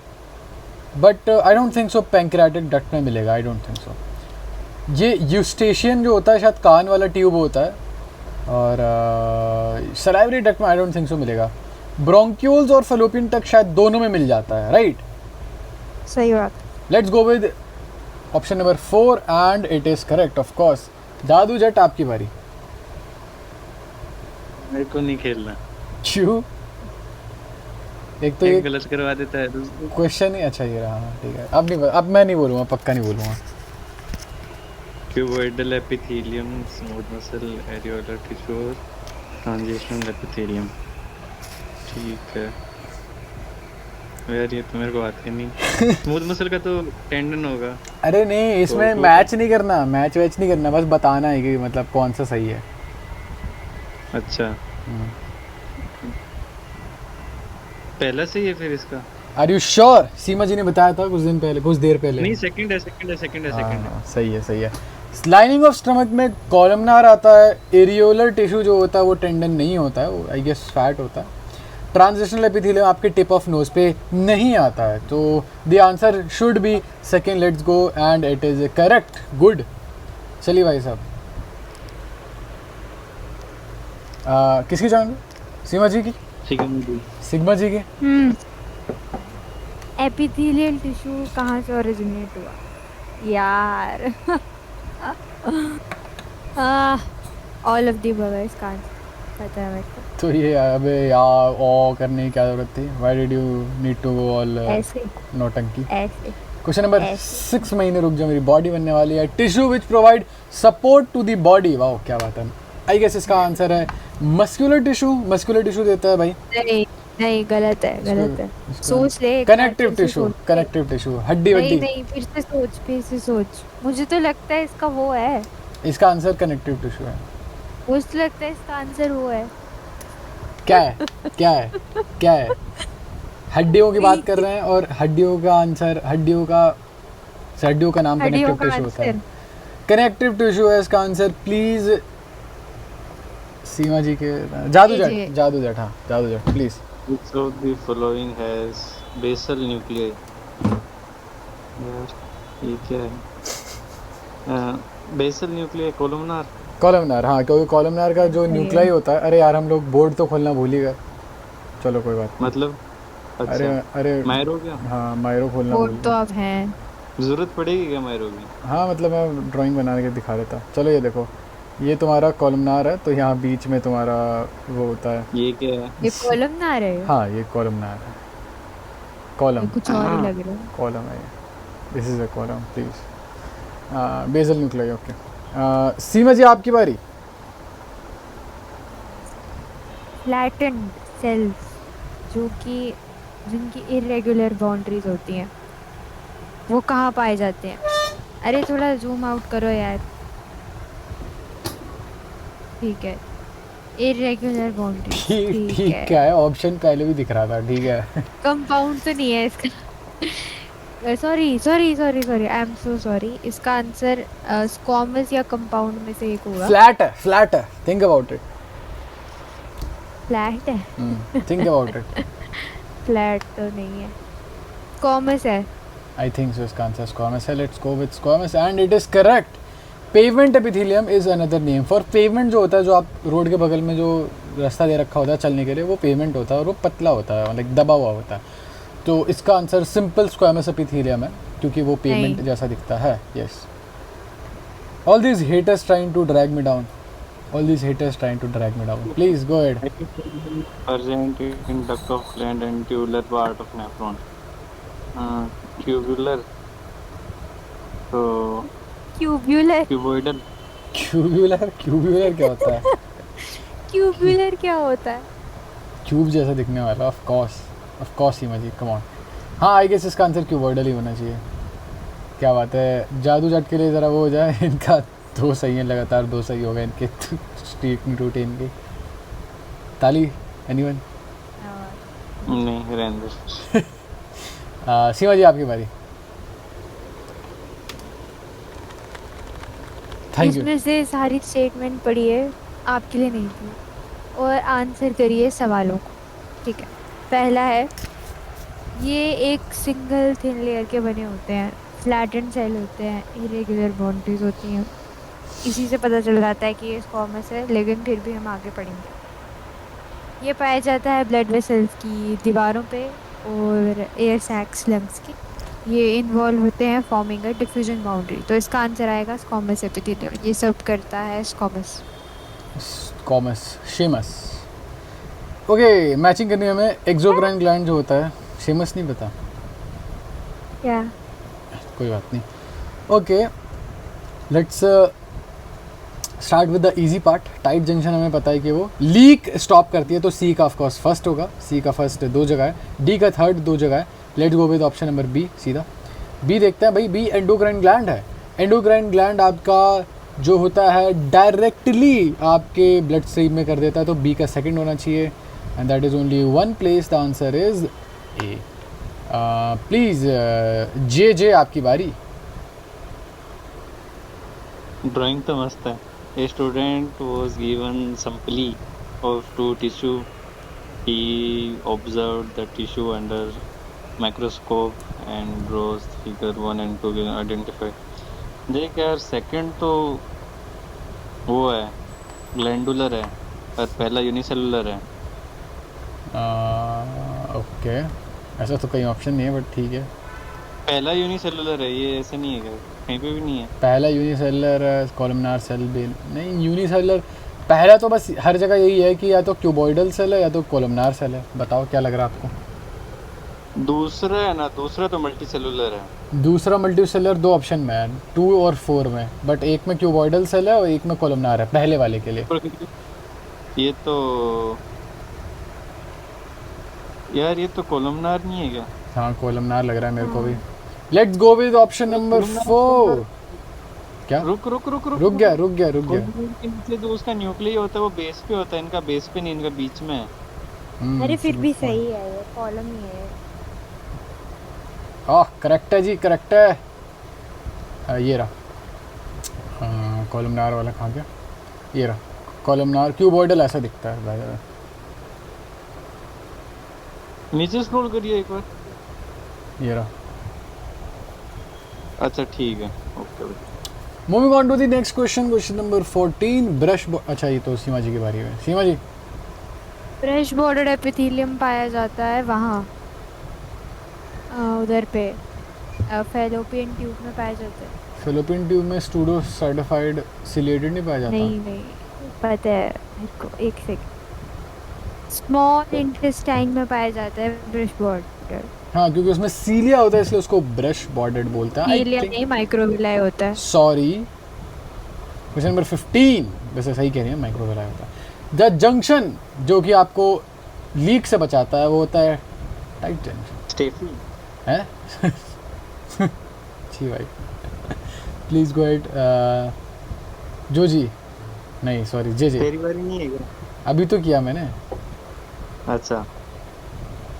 But I don't think so pancreatic duct में मिलेगा, आई डोंट थिंक सो। ये यूस्टेशियन जो होता है शायद कान वाला ट्यूब होता है, और सलाइवरी डक्ट में आई डोंट थिंक सो मिलेगा। ब्रोंक्यूल्स और फलोपियन तक शायद दोनों में मिल जाता है, राइट? सही बात। Let's go with option number 4 and it is correct of course. जादू जट आपकी बारी। मेरे को नहीं खेलना। क्यों? एक तो एक ये गलत करवा देता है दूसरा। क्वेश्चन ही अच्छा ये रहा, ठीक है। अब मैं नहीं बोलूँगा, पक्का नहीं बोलूँगा। Cuboidal epithelium, smooth muscle, areolar tissue, transitional epithelium. ठीक है यार, ये तो मेरे को आते नहीं। स्मूथ मसल का तो टेंडन होगा। अरे नहीं, इसमें तो- मैच नहीं करना, मैच वैच नहीं करना, बस बताना है कि मतलब कौन सा सही है। अच्छा पहला सही है फिर इसका? Are you sure? Seema ji ने बताया था कुछ देर पहले। नहीं, सेकंड है। हाँ, सही है। लाइनिंग ऑफ स्टमक में कॉलमनार आता है, एरियोलर टिश्यू जो होता है वो टेंडन नहीं होता है, वो आई गेस फैट होता है। ट्रांजिशनल एपिथेलियम आपके टिप ऑफ नोज पे नहीं आता है, तो the answer should B second, let's go, and it is correct, good. चलिए भाई साहब, किसकी जान? सीमा जी की, सिग्मा जी की। एपिथेलियल टिश्यू कहाँ से ओरिजिनेट हुआ यार? ऑल ऑफ दी अबव इसका आंसर पता है मेरे को। तो ये अबे यार ओ करने की क्या जरूरत थी? Why did you need to go all ऐसे नौटंकी? ऐसे क्वेश्चन नंबर ऐसे। 6 महीने रुक जाओ, मेरी बॉडी बनने वाली है। Tissue which provide support to the body, वाह क्या बात है। आई गेस इसका आंसर है मस्कुलर टिश्यू। मस्कुलर टिश्यू देता है भाई। नहीं नहीं, गलत है, गलत है। सोच ले, कनेक्टिव टिश्यू, कनेक्टिव टिश्यू, हड्डी नहीं वड्डी। नहीं, फिर से सोच। मुझे तो लगता है इसका वो है, इसका आंसर कनेक्टिव टिश्यू है। मुझे तो लगता है इसका आंसर वो है। क्या है? क्या है? क्या है? हड्डियों की बात कर रहे हैं और हड्डियों का आंसर, हड्डियों का नाम हड्डियों कनेक्टिव का टिश्यू होता है। आंसर कनेक्टिव टिश्यू है इसका आंसर। प्लीज सीमा जी के जादू जी। जट, जादू जट, हाँ जादू जट please. Which of the following has basal nuclei? यार ये क्या है? Basal nuclear columnar. कॉलमनार, हाँ, क्योंकि कॉलमनार का जो न्यूक्लियाई होता है, अरे यार हम लोग बोर्ड तो खोलना भूल ही गए। चलो कोई बात नहीं। मतलब अरे अच्छा अरे मायरो क्या हाँ, मायरो खोलना वो भूल तो गए। अब है। जरूरत पड़ेगी क्या मायरो की? हाँ मतलब मैं ड्राइंग बना के दिखा देता। चलो ये देखो, ये तुम्हारा कॉलमनार है, तो यहाँ बीच में तुम्हारा वो होता है। ये क्या है? ये कॉलमनार है? हाँ ये कॉलमनार है, कॉलम, ये कुछ और ही लग रहा है। कॉलम है, this is a column please. Basal nuclei, okay. Seema ji आपकी बारी। फ्लैटेंड सेल्स जो कि जिनकी इरेगुलर बाउंड्रीज होती हैं, वो कहाँ पाए जाते हैं? अरे थोड़ा जूम आउट करो यार। ठीक है, इरेगुलर बाउंड्रीज, ठीक ठीक क्या है। है? ऑप्शन पहले भी दिख रहा था, ठीक है। कंपाउंड तो नहीं है इसका। Sorry sorry sorry sorry, I am so sorry. इसका आंसर स्क्वामस या कंपाउंड में से एक होगा। फ्लैट है, फ्लैट है, थिंक अबाउट इट। फ्लैट है? Think about it. फ्लैट तो नहीं है, स्क्वामस है। आई थिंक सो इसका आंसर स्क्वामस है। Let's go with squamous and it is correct. Pavement epithelium is another name for, pavement जो होता है, जो आप रोड के बगल में जो रास्ता दे रखा होता है चलने के लिए, वो पेवमेंट होता है और वो पतला होता है, लाइक दबा हुआ होता है। तो इसका आंसर सिंपल स्क्वामस एपिथेलियम है, क्योंकि वो पेवमेंट नहीं। जैसा दिखता है। Yes. All these haters trying to drag me down, all these haters trying to drag me down, please go ahead. Present in duct of gland and tubular part of nephron. Tubular. तो क्यूब्यूलर, cuboidal. क्यूब्यूलर, क्यूब्यूलर क्या होता है? क्यूब्यूलर क्या होता है? Cube जैसा दिखने वाला, of course Seema ji, come on. हाँ आई गेस इसका आंसर क्यूबॉइडल ही होना चाहिए। क्या बात है, जादू जट के लिए ज़रा वो हो जाए। इनका 2 सही है, लगातार 2 सही हो गए इनके स्ट्रीक रूटीन की। ताली एनीवन? नहीं रहने दे। सीमा जी आपकी बारी। Thank you. इसमें से सारी स्टेटमेंट पढ़िए, आपके लिए नहीं थी, और आंसर करिए सवालों को, ठीक है? पहला है, ये एक सिंगल थिन लेयर के बने होते हैं, फ्लैटेंड सेल होते हैं, इरेगुलर बाउंड्रीज होती हैं। इसी से पता चल जाता है कि ये स्क्वामस है, लेकिन फिर भी हम आगे पढ़ेंगे। ये पाया जाता है ब्लड वेसल्स की दीवारों पे और एयर सैक्स, लंग्स की। ये इन्वॉल्व होते हैं फॉर्मिंग अ डिफ्यूजन बाउंड्री। तो इसका आंसर आएगा स्क्वामस एपिथेलियम। ये सब करता है squamous. Commas, Sheamus. Okay, matching करने में एक्सोक्राइन ग्लैंड जो होता है, शेमस नहीं पता, क्या? कोई बात नहीं। Okay, let's start with the easy part. Tight junction हमें पता है कि वो लीक स्टॉप करती है, तो सी का ऑफकोर्स फर्स्ट होगा। सी का फर्स्ट 2 जगह है, डी का थर्ड 2 जगह है। Let's go with option number B, सीधा बी देखते हैं भाई। बी एंडोक्राइन ग्लैंड है। एंडोक्राइन ग्लैंड आपका जो होता है डायरेक्टली आपके ब्लड स्ट्रीम में कर देता है, तो बी का सेकंड होना चाहिए, and that is only 1 place. The answer is A. Please J आपकी बारी। ड्राइंग तो मस्त है. A student was given some plee of two tissue. He observed the tissue under microscope and draws figure 1 and 2 can identify. देख यार, second तो वो है, ग्लैंडुलर है, और पहला यूनिसेलुलर है. ओके, ऐसा तो कहीं ऑप्शन नहीं है बट ठीक है. पहला यूनिसेलुलर है, ये ऐसे नहीं है क्या? कहीं पे भी नहीं है. पहला यूनिसेलुलर कॉलमनार सेल भी नहीं. यूनिसेलुलर पहला तो बस हर जगह यही है कि या तो क्यूबॉइडल सेल है या तो कॉलमनार सेल है. बताओ क्या लग रहा है आपको. दूसरा है ना, दूसरा तो मल्टीसेलुलर है. दूसरा मल्टीसेलुलर दो ऑप्शन में है, 2 और 4 में, बट एक में क्यूबॉइडल सेल है और एक में कॉलमनार है पहले वाले के लिए. ये तो यार, ये तो कोलमनार नहीं है क्या? हाँ कॉलमनार लग रहा है मेरे को भी. Let's go with option number 4. क्या रुक गया. कोलमनार के नीचे जो उसका न्यूक्लियस होता है वो बेस पे होता है, इनका बेस पे नहीं, इनका बीच में है. अरे फिर भी सही है, ये कॉलम ही है. करेक्ट है जी, करेक्ट है. ये रहा कॉलमनार वाला. कहाँ गया? ये रहा कॉलमनार. क्यूबॉइडल ऐसा दिखता है भाई. नीचे स्क्रॉल करिए एक बार. ये रहा. अच्छा ठीक है, okay. Moving on to the next question. Question number 14. Brush. अच्छा ये तो सीमा जी की बारी है. Seema ji. Brush border epithelium पाया जाता है वहाँ, उधर पे फैलोपियन ट्यूब में पाया जाता है. फिलिपिन ट्यूब में स्टूडो सर्टिफाइड सिलेटेड नहीं पाया जाता. नहीं पता है मेरे को. एक सेकंड. स्मॉल इंटेस्टाइन में पाया जाता है ब्रश बॉर्डर. हाँ क्योंकि उसमें सीलिया होता है इसलिए उसको ब्रश बॉर्डर्ड बोलते हैं. सीलिया नहीं, माइक्रोविलाई होता है. सॉरी. Question number 15. वैसे सही कह रही है, माइक्रोविलाई होता है. द जंक्शन जो कि आपको लीक से बचाता है वो होता है टाइट जंक्शन. स्टेफी है. जी भाई. Please go at. जो जी नहीं सॉरी जे. तेरी बारी नहीं है क्या? अभी तो किया मैंने. अच्छा.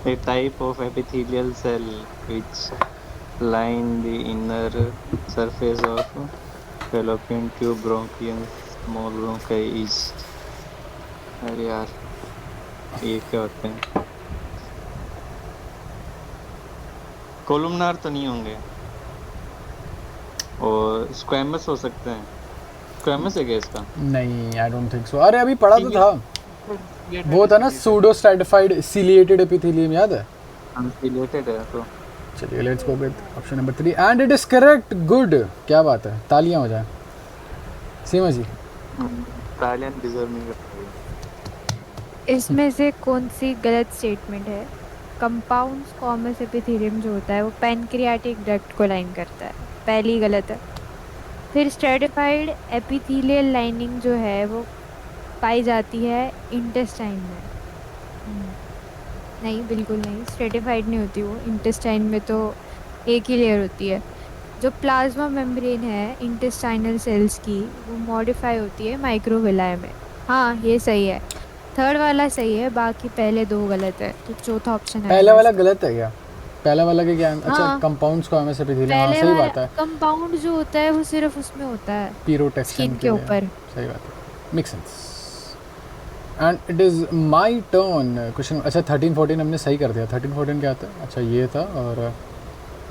A type of epithelial cell which line the inner surface of fallopian tube, bronchium, small bronchi is. अरे यार, ये क्या होते हैं? कोलुमनार तो नहीं होंगे, और स्क्वैमस हो सकते हैं. स्क्वैमस है क्या इसका? नहीं आई डोंट थिंक सो. अरे अभी पढ़ा तो था वो था ना, सूडो स्ट्रैटिफाइड सिलिएटेड एपिथेलियम. याद है? रिलेटेड है तो. चलिए let's go with option number 3 and it is correct. Good. क्या बात है, तालियां हो जाए. सीमा जी. तालियां डिजर्व नहीं करते. इसमें से कौन सी गलत स्टेटमेंट है? कंपाउंड स्क्वामस एपिथेलियम जो होता है वो पैनक्रियाटिक डक्ट को लाइन करता है. पहली गलत है. फिर स्ट्रेटिफाइड एपिथेलियल लाइनिंग जो है वो पाई जाती है इंटेस्टाइन में. नहीं, बिल्कुल नहीं. स्ट्रेटिफाइड नहीं होती वो. इंटेस्टाइन में तो एक ही लेयर होती है. जो प्लाज्मा मेम्ब्रेन है इंटेस्टाइनल सेल्स की, वो मॉडिफाई होती है माइक्रोविलाई में. हाँ ये सही है. थर्ड वाला सही है, बाकी पहले दो गलत है. तो चौथा ऑप्शन है. पहला वाला गलत है क्या? पहला वाला के क्या? अच्छा हाँ. कंपाउंड्स को हमें से एपिथेलियम. हाँ पहले सही वाला बात है. कंपाउंड जो होता है वो सिर्फ उसमें होता है, पीरोटेक्सिन स्किन के ऊपर. सही बात है. Make sense. And it is my turn. Question. अच्छा 13 14 हमने सही कर दिया. 13 14 क्या था? अच्छा ये था और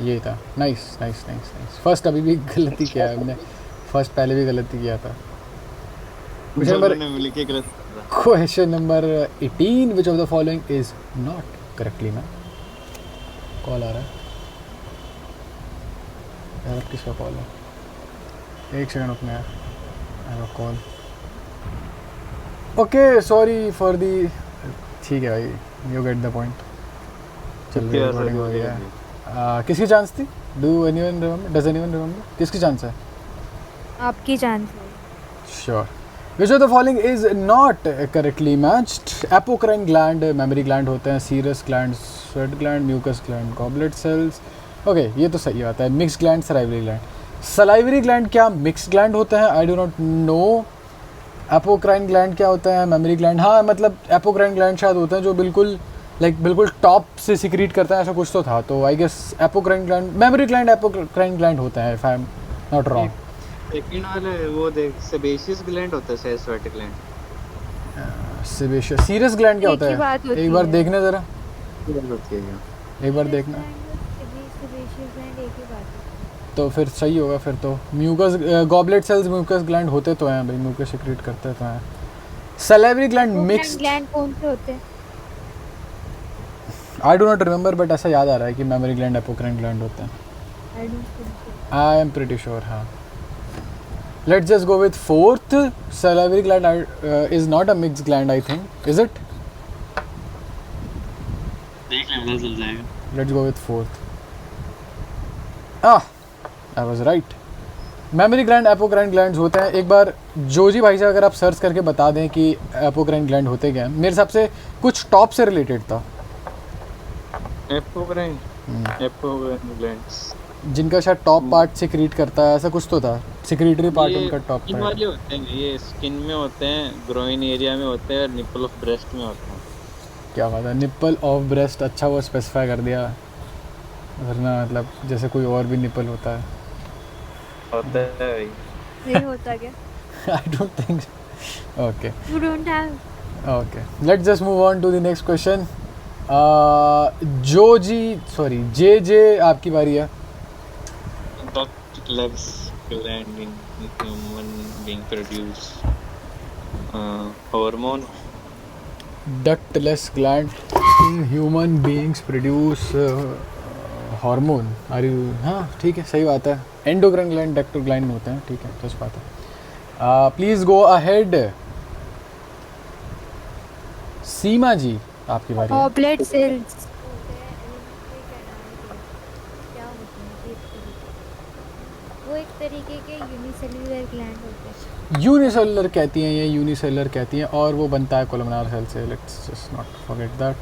ये था. Nice nice nice nice. First अभी भी गलती किया है हमने. फर्स्ट पहले भी गलती किया था. Question number 18. Which of the following is not correctly ma'am. Call आ रहा है यार. किसका कॉल है? एक सेकंड रुकना यार. I have a call. Okay sorry for the. ठीक है भाई, यू गेट द पॉइंट. चल रही रिकॉर्डिंग हो गया. किसकी चांस थी? Do anyone remember? Does anyone remember किसकी चांस है? आपकी चांस है. Sure. Which of the following is not correctly matched. Apocrine gland memory gland होते हैं. Serous gland, sweat gland, mucous gland, goblet cells. Okay ये तो सही बात है. Mix gland, salivary gland. Salivary gland क्या मिक्स ग्लैंड होते हैं? I do not know. Apocrine gland क्या होता है? Memory gland. हाँ मतलब एपोक्राइन ग्लैंड शायद होते हैं जो बिल्कुल बिल्कुल टॉप से सिक्रीट करता है, ऐसा कुछ तो था. तो I guess apocrine gland, memory gland apocrine gland होता है if I am not wrong. Second वाले वो देख सेबेशियस ग्लैंड होता है sebaceous gland sebaceous serous gland क्या एक होता ही बात है? होती एक बार है। देखना ज़रा, होती है क्या? एक बार देखना सेबेशियस ग्लैंड एक ही बात है। तो फिर सही होगा। फिर तो mucous goblet cells mucous gland होते तो हैं भाई, म्यूकस सिक्रीट करते तो हैं। सलेवरी ग्लैंड मिक्स्ड, ग्लैंड कौन से होते हैं? I do not remember, but ऐसा याद आ रहा है कि मेमोरी ग्लैंड एपोक्राइन ग्लैंड होते हैं। I don't think so. I am pretty sure. हाँ, let's just go with fourth. Salivary gland is not a mix gland I think, is it? देख ले पता चल जाएगा। Let's go with fourth. I was right. Mammary gland apocrine glands होते हैं। एक बार जोजी भाई से अगर आप सर्च करके बता दें कि एपोक्राइन ग्लैंड होते क्या हैं। मेरे हिसाब से कुछ टॉप से रिलेटेड था, एपोक्राइन ग्लैंड्स जिनका शायद टॉप पार्ट सिक्रीट करता है, ऐसा कुछ तो था। सिक्रीटरी पार्ट ये उनका टॉप स्किन था। वाले होते हैं, ये स्किन में होते हैं, ग्रोइन एरिया में होते हैं और निपल ऑफ ब्रेस्ट में होते हैं। क्या बात है, निप्पल ऑफ ब्रेस्ट, अच्छा वो स्पेसिफाई कर दिया, वरना मतलब जैसे कोई और भी निप्पल होता है। होता है भाई। नहीं होता क्या? I don't think. Okay You don't have. Okay, let's just move on to the next question. जोजी सॉरी जे आपकी बारी है। Duct legs gland in human being produce hormone. Ductless gland in human beings produce hormone. अरे हाँ ठीक है, सही बात है। एंडोक्राइन ग्लैंड डक्टल ग्लैंड में होते हैं, ठीक है, सच बात है। Please go ahead. सीमा जी आपकी बारी है। Goblet cells होते हैं elliptic and arcuate। क्या होते हैं एक तरीके? वो एक तरीके के यूनिसेल्युलर ग्लैंड होते हैं। यूनिसेलुलर कहती हैं, ये यूनिसेलुलर कहती हैं, और वो बनता है कोलमनार सेल से। Let's just not forget that.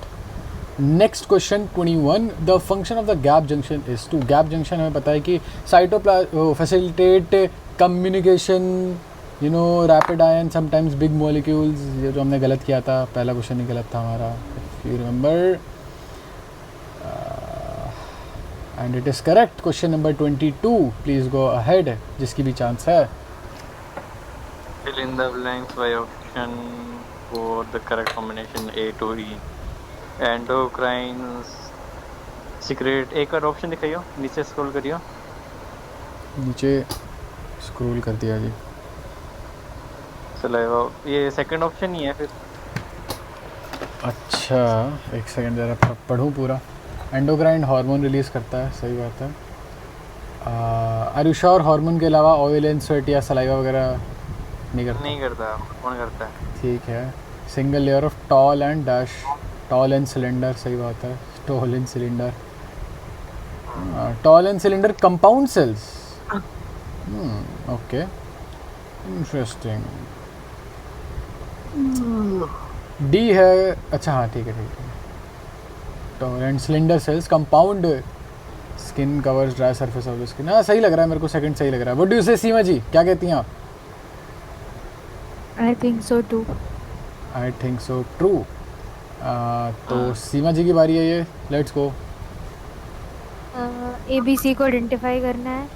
Next question 21। The function of the gap junction is to. Gap junction हमें पता है कि cytoplasm facilitate communication, you know, rapid ion, sometimes big molecules. ये जो हमने गलत किया था, पहला क्वेश्चन ही गलत था हमारा, if you remember, and it is correct. Question number 22, please go ahead, जिसकी भी चांस है। Fill in the blanks by option for the correct combination A to E. Endocrines secrete। एक और ऑप्शन दिखाइयो, नीचे स्क्रॉल करियो। नीचे स्क्रॉल कर दिया जी। सलाइवा, ये सेकंड ऑप्शन ही है फिर। अच्छा एक सेकंड ज़रा पढ़ूँ पूरा। एंडोक्राइन हार्मोन रिलीज़ करता है, सही बात है। आर यू श्योर हार्मोन के अलावा ऑयल एंड स्वेट या सलाइवा वगैरह नहीं करता? नहीं करता, कौन करता है? ठीक है। Single layer of tall and dash, tall and cylinder, सही बात है। Tall and cylinder, tall and cylinder compound cells. Okay, interesting. D है, अच्छा हाँ ठीक है ठीक है। Tall and cylinder cells compound skin covers dry surface of the skin. हाँ सही लग रहा है मेरे को, सेकंड सही लग रहा है। व्हाट डू यू से सीमा जी, क्या कहती हैं आप? I think so too. I think so true. तो सीमा जी की बारी है ये, लेट्स गो। ABC को आइडेंटिफाई करना है।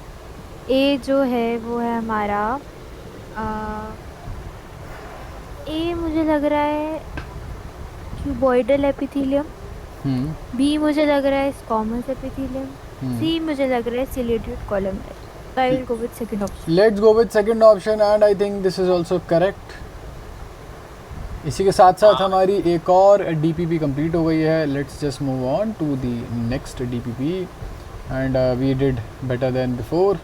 ए जो है वो है हमारा ए मुझे लग रहा है क्यूबॉइडल एपिथेलियम। बी मुझे लग रहा है स्क्वामस एपिथेलियम। सी मुझे लग रहा है chelated column. So I will go with second option. Let's go with second option and I think this is also correct. इसी के साथ साथ हमारी एक और डीपीपी कंप्लीट हो गई है। Let's just move on to the next DPP and we did better than before.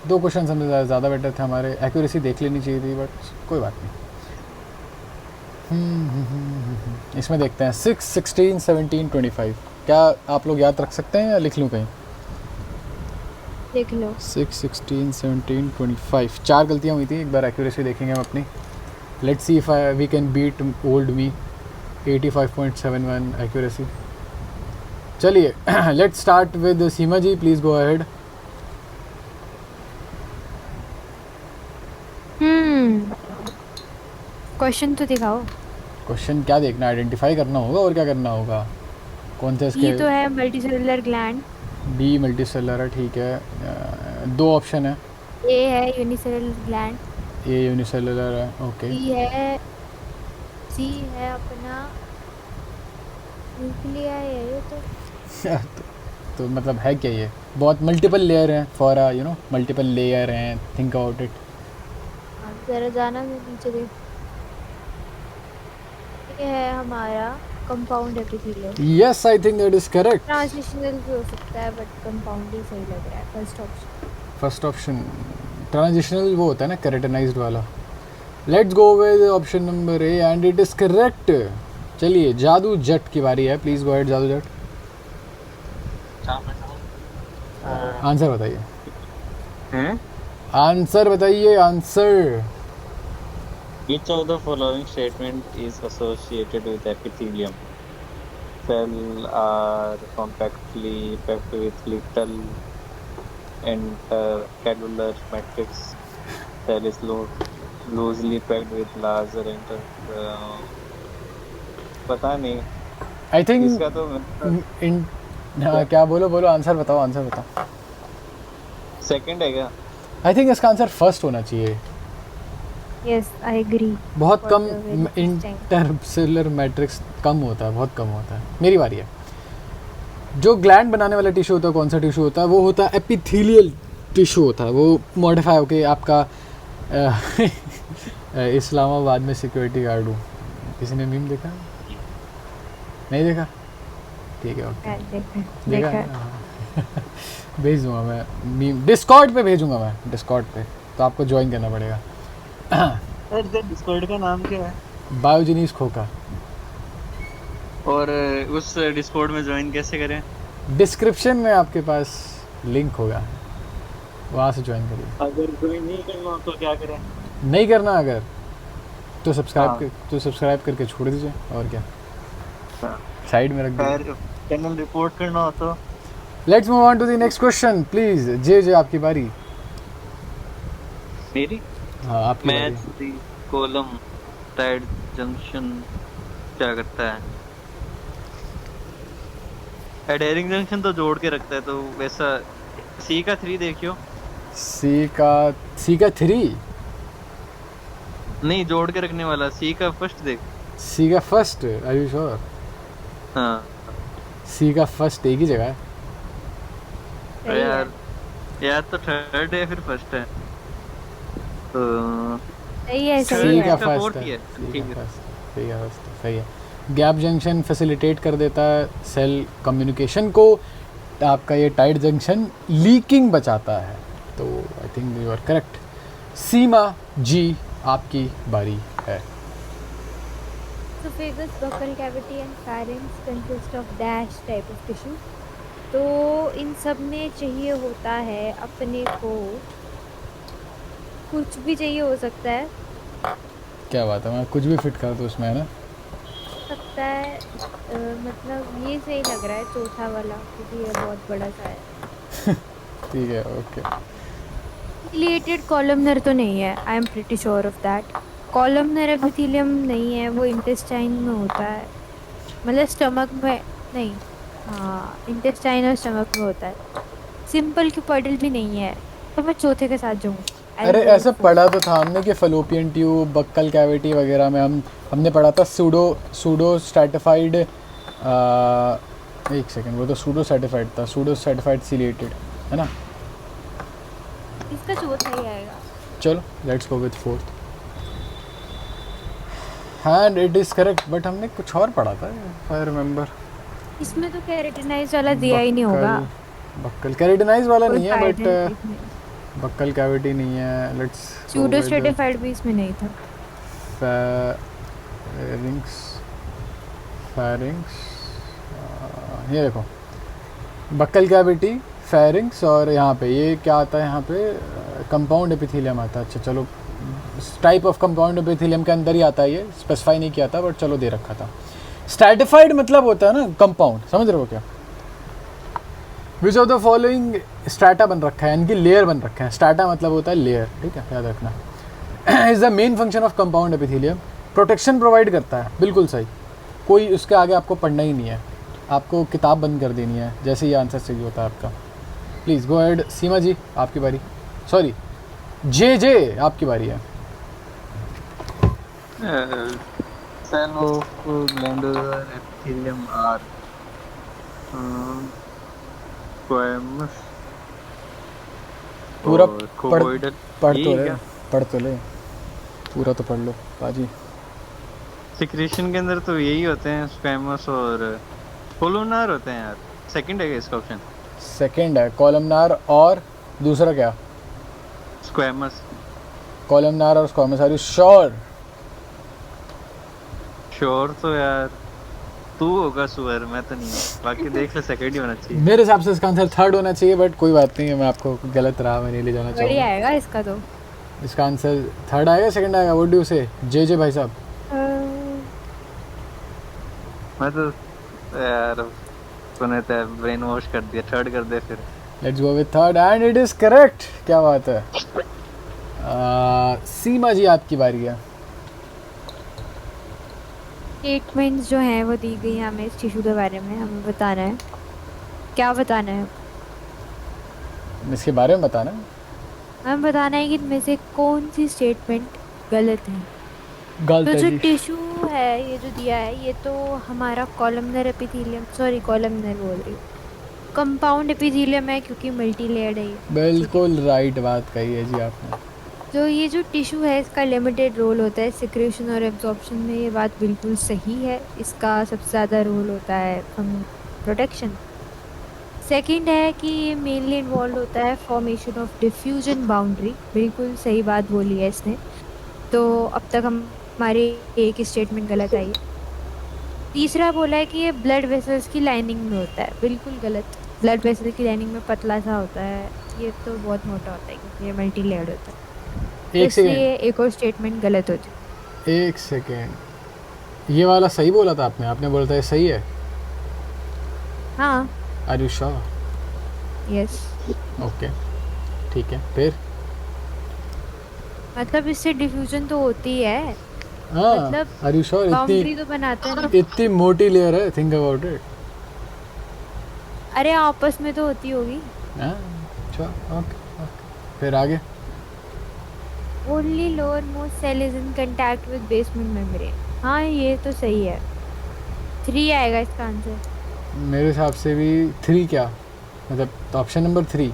दो क्वेश्चन हमसे ज़्यादा बेटर थे हमारे। एक्यूरेसी देख लेनी चाहिए थी, बट कोई बात नहीं। इसमें देखते हैं 6, 16, 17, 25। क्या आप लोग याद रख सकते हैं या लिख लूँ कहीं? देख लो। 6, 16, 17, 25। 4 गलतियाँ हुई थी। एक बार एक्यूरेसी देखेंगे हम अपनी। Let's see if we can beat old me. 85.71 accuracy. चलिए let's start with Seema ji, please go ahead. Question तो दिखाओ। क्वेश्चन क्या देखना, आइडेंटिफाई करना होगा और क्या करना होगा। कौन से इसके? ये तो है मल्टीसेलुलर ग्लैंड। डी मल्टीसेलर है, ठीक है। दो ऑप्शन है। ए है यूनिसेलुलर ग्लैंड, ये यूनिसेलुलर है, ओके। सी है अपना न्यूक्लिया है ये तो। तो मतलब है क्या ये? बहुत मल्टीपल लेयर हैं for you know, multiple layer हैं, थिंक अबाउट इट। आप जरा जाना मैं नीचे देख। ये है हमारा compound epithelium. Yes, I think that is correct. Translational भी हो सकता है बट कंपाउंड ही सही लग रहा है, first option. First option transitional वो होता है ना, केराटिनाइज्ड वाला। Let's go with option number A and it is correct. चलिए जादू जट की बारी है, प्लीज गो अहेड जादू जट। आंसर बताइए, हैं? आंसर बताइए, answer. Which of the following statement is associated with epithelium? Cell are compactly packed with little intercellular matrix. Cell is loosely packed with larger पता नहीं आई थिंक इसका तो इन हाँ, क्या बोलो बोलो, आंसर बताओ, आंसर बताओ। सेकंड है क्या? आई थिंक इसका आंसर फर्स्ट होना चाहिए। Yes I agree. बहुत For कम the very first time. Intercellular matrix कम होता है, बहुत कम होता है। मेरी बारी है। जो ग्लैंड बनाने वाला टिश्यू होता है, कौन सा टिश्यू होता है? वो होता है एपिथेलियल टिश्यू होता है। वो मॉडिफाई होके आपका इस्लामाबाद में सिक्योरिटी गार्ड हूँ। किसी ने मीम देखा? नहीं देखा? ठीक है, ओके। देखा है? हाँ। भेज दूंगा मैं मीम, डिस्कॉर्ड पे भेजूंगा मैं, डिस्कॉर्ड पे, तो आपको ज्वाइन करना पड़ेगा। अरे डिस्कॉर्ड का नाम क्या है? बायोजेनिस खोखा। और उस डिस्कॉर्ड में ज्वाइन कैसे करें? डिस्क्रिप्शन में आपके पास लिंक होगा, वहाँ से ज्वाइन करिए। अगर ज्वाइन नहीं करना हो तो क्या करें? नहीं करना अगर, तो सब्सक्राइब हाँ। तो सब्सक्राइब करके छोड़ दीजिए, और क्या, हाँ। साइड में रख दीजिए। चैनल रिपोर्ट करना हो तो? Let's move on to the next question please. J आपकी बारी। मेरी हाँ आपकी बारी। Match the column tight junction क्या करता है? एडहेरिंग जंक्शन तो जोड़ के रखता है, तो वैसा सी का 3 देखियो। सी का 3? नहीं, जोड़ के रखने वाला सी का फर्स्ट देख। सी का फर्स्ट, आर यू श्योर? हाँ सी का फर्स्ट एक ही जगह है। सही है। यार तो थर्ड है फिर फर्स्ट है, तो सही है सी सही का है। fourth फर्स्ट ही है, है, सी ठीक का है। फर्स्ट, सी का फर्स्ट, सही है। गैप जंक्शन फैसिलिटेट कर देता है सेल कम्युनिकेशन को, आपका ये टाइट जंक्शन लीकिंग बचाता है। तो I think you are correct. Seema ji आपकी बारी है। Esophagus, buccal cavity and pharynx consist of dash type of tissue. तो इन सब में चाहिए होता है अपने को, कुछ भी चाहिए हो सकता है, क्या बात है, मैं कुछ भी फिट कर दूँ उसमें, है ना? सकता है मतलब ये सही लग रहा है चौथा वाला, क्योंकि ये बहुत बड़ा सा है। ठीक है, ओके। रिलेटेड कॉलमनर तो नहीं है, I am pretty sure of that. Columnar epithelium नहीं है, वो इंटेस्टाइन में होता है, मतलब स्टमक में नहीं। हाँ इंटेस्टाइन और स्टमक में होता है। सिंपल क्यूपॉइडल भी नहीं है, तो मैं चौथे के साथ जाऊँ। अरे ऐसा पढ़ा तो था हमने कि फलोपियन ट्यूब, बक्कल कैविटी वगैरह में हमने पढ़ा था सूडो स्ट्रैटिफाइड। एक सेकंड, वो तो सूडो सर्टिफाइड था, सूडो सर्टिफाइड सिलेटेड, है ना? इसका चौथा ही आएगा। चलो let's go with fourth and it is correct, but हमने कुछ और पढ़ा था, आई रिमेंबर। इसमें तो केराटिनाइज वाला दिया ही नहीं होगा। बक्कल कैरेटिनाइज वाला कोई नहीं है, फायदा नहीं बट इसमें। बक्कल कैविटी नहीं है। लेट्स सूडो स्ट्रेटिफाइड भी इसमें नहीं था। फेरिंग्स, ये देखो, बक्कल कैविटी, फेरिंग्स, और यहाँ पे ये क्या आता है, यहाँ पे कंपाउंड एपिथेलियम आता है। अच्छा चलो, टाइप ऑफ कंपाउंड एपिथेलियम के अंदर ही आता है, ये स्पेसिफाई नहीं किया था बट चलो दे रखा था। स्ट्रैटिफाइड मतलब होता है ना कंपाउंड, समझ रहे हो क्या? विच ऑफ द फॉलोइंग स्ट्रैटा बन रखा है, इनकी लेयर बन रखा है। स्ट्रैटा मतलब होता है लेयर, ठीक है, याद रखना। Is the main function of compound epithelium, protection provide करता है, बिल्कुल सही। कोई उसके आगे आपको पढ़ना ही नहीं है, आपको किताब बंद कर देनी है जैसे ये आंसर सही होता है आपका। Please go ahead. सीमा जी आपकी बारी, सॉरी जे आपकी बारी है। Cell of glandular epithelium are squamous पूरा और पढ़ कोवोइडल। पढ़ तो ये ले, क्या पढ़ तो ले, पूरा तो पढ़ लो बाजी। सिक्रेशन के अंदर तो यही होते हैं, स्क्वैमस और कोलुनार होते हैं यार। सेकंड है इसका ऑप्शन, सेकंड है कॉलमनार, और दूसरा क्या? स्क्वैमस। कॉलमनार और squamous, are you sure? Sure तो यार तू होगा सुअर, मैं तो नहीं हूँ। बाकी देख ले, सेकंड ही होना चाहिए। मेरे हिसाब से इसका आंसर थर्ड होना चाहिए, बट कोई बात नहीं है, मैं आपको गलत राह में नहीं ले जाना बढ़िया चाहूँगा। आएगा इसका तो। इसका आंसर थर्ड आएगा, सेकंड आएगा? व्हाट डू यू से जे भाई साहब? मैं तो यार तूने तो ब्रेन वॉश कर दिया, थर्ड कर दे फिर। Let's go with third and it is correct. क्या बात है। सीमा जी आपकी बारी है। स्टेटमेंट्स जो हैं वो दी गई हैं हमें इस टिश्यू के बारे में, हमें बताना है। क्या बताना है? इसके बारे में बताना। हमें बताना है कि इनमें से कौन सी स्टेटमेंट गलत है। गलत तो है जो जी। टिश्यू है ये जो दिया है, ये तो हमारा कॉलमनर एपिथेलियम, सॉरी कॉलमनर बोल रही हूँ, कंपाउंड एपिथेलियम है क्योंकि मल्टी लेयर्ड है ये। बिल्कुल राइट बात कही है जी आपने। तो ये जो टिश्यू है इसका लिमिटेड रोल होता है सिक्रेशन और एब्जॉर्प्शन में, ये बात बिल्कुल सही है। इसका सबसे ज़्यादा रोल होता है प्रोटेक्शन। सेकंड है कि ये मेनली इन्वॉल्व होता है फॉर्मेशन ऑफ डिफ्यूजन बाउंड्री, बिल्कुल सही बात बोली है इसने। तो अब तक हमारी एक स्टेटमेंट गलत आई है। तीसरा बोला है कि ये ब्लड वेसल्स की लाइनिंग में होता है, बिल्कुल गलत। ब्लड वेसल की लाइनिंग में पतला सा होता है, ये तो बहुत मोटा होता है क्योंकि ये मल्टी लेयर्ड होता है। तो एक इसलिए सेकेंड, एक और स्टेटमेंट गलत होती है। एक सेकेंड, ये वाला सही बोला था आपने? आपने बोला था ये सही है? हाँ। Are you sure? Yes. Okay ठीक है। फिर मतलब इससे डिफ्यूजन तो होती है, हाँ, मतलब आर यू श्योर? बाउंड्री तो बनाते हैं ना। इतनी मोटी लेयर है, थिंक अबाउट इट। अरे आपस में तो होती होगी। हाँ अच्छा, ओके ओके। फिर आगे। Only lower most cell is in contact with basement membrane, हाँ ये तो सही है। 3 आएगा इसका आंसर। मेरे हिसाब से भी 3। क्या मतलब ऑप्शन नंबर 3?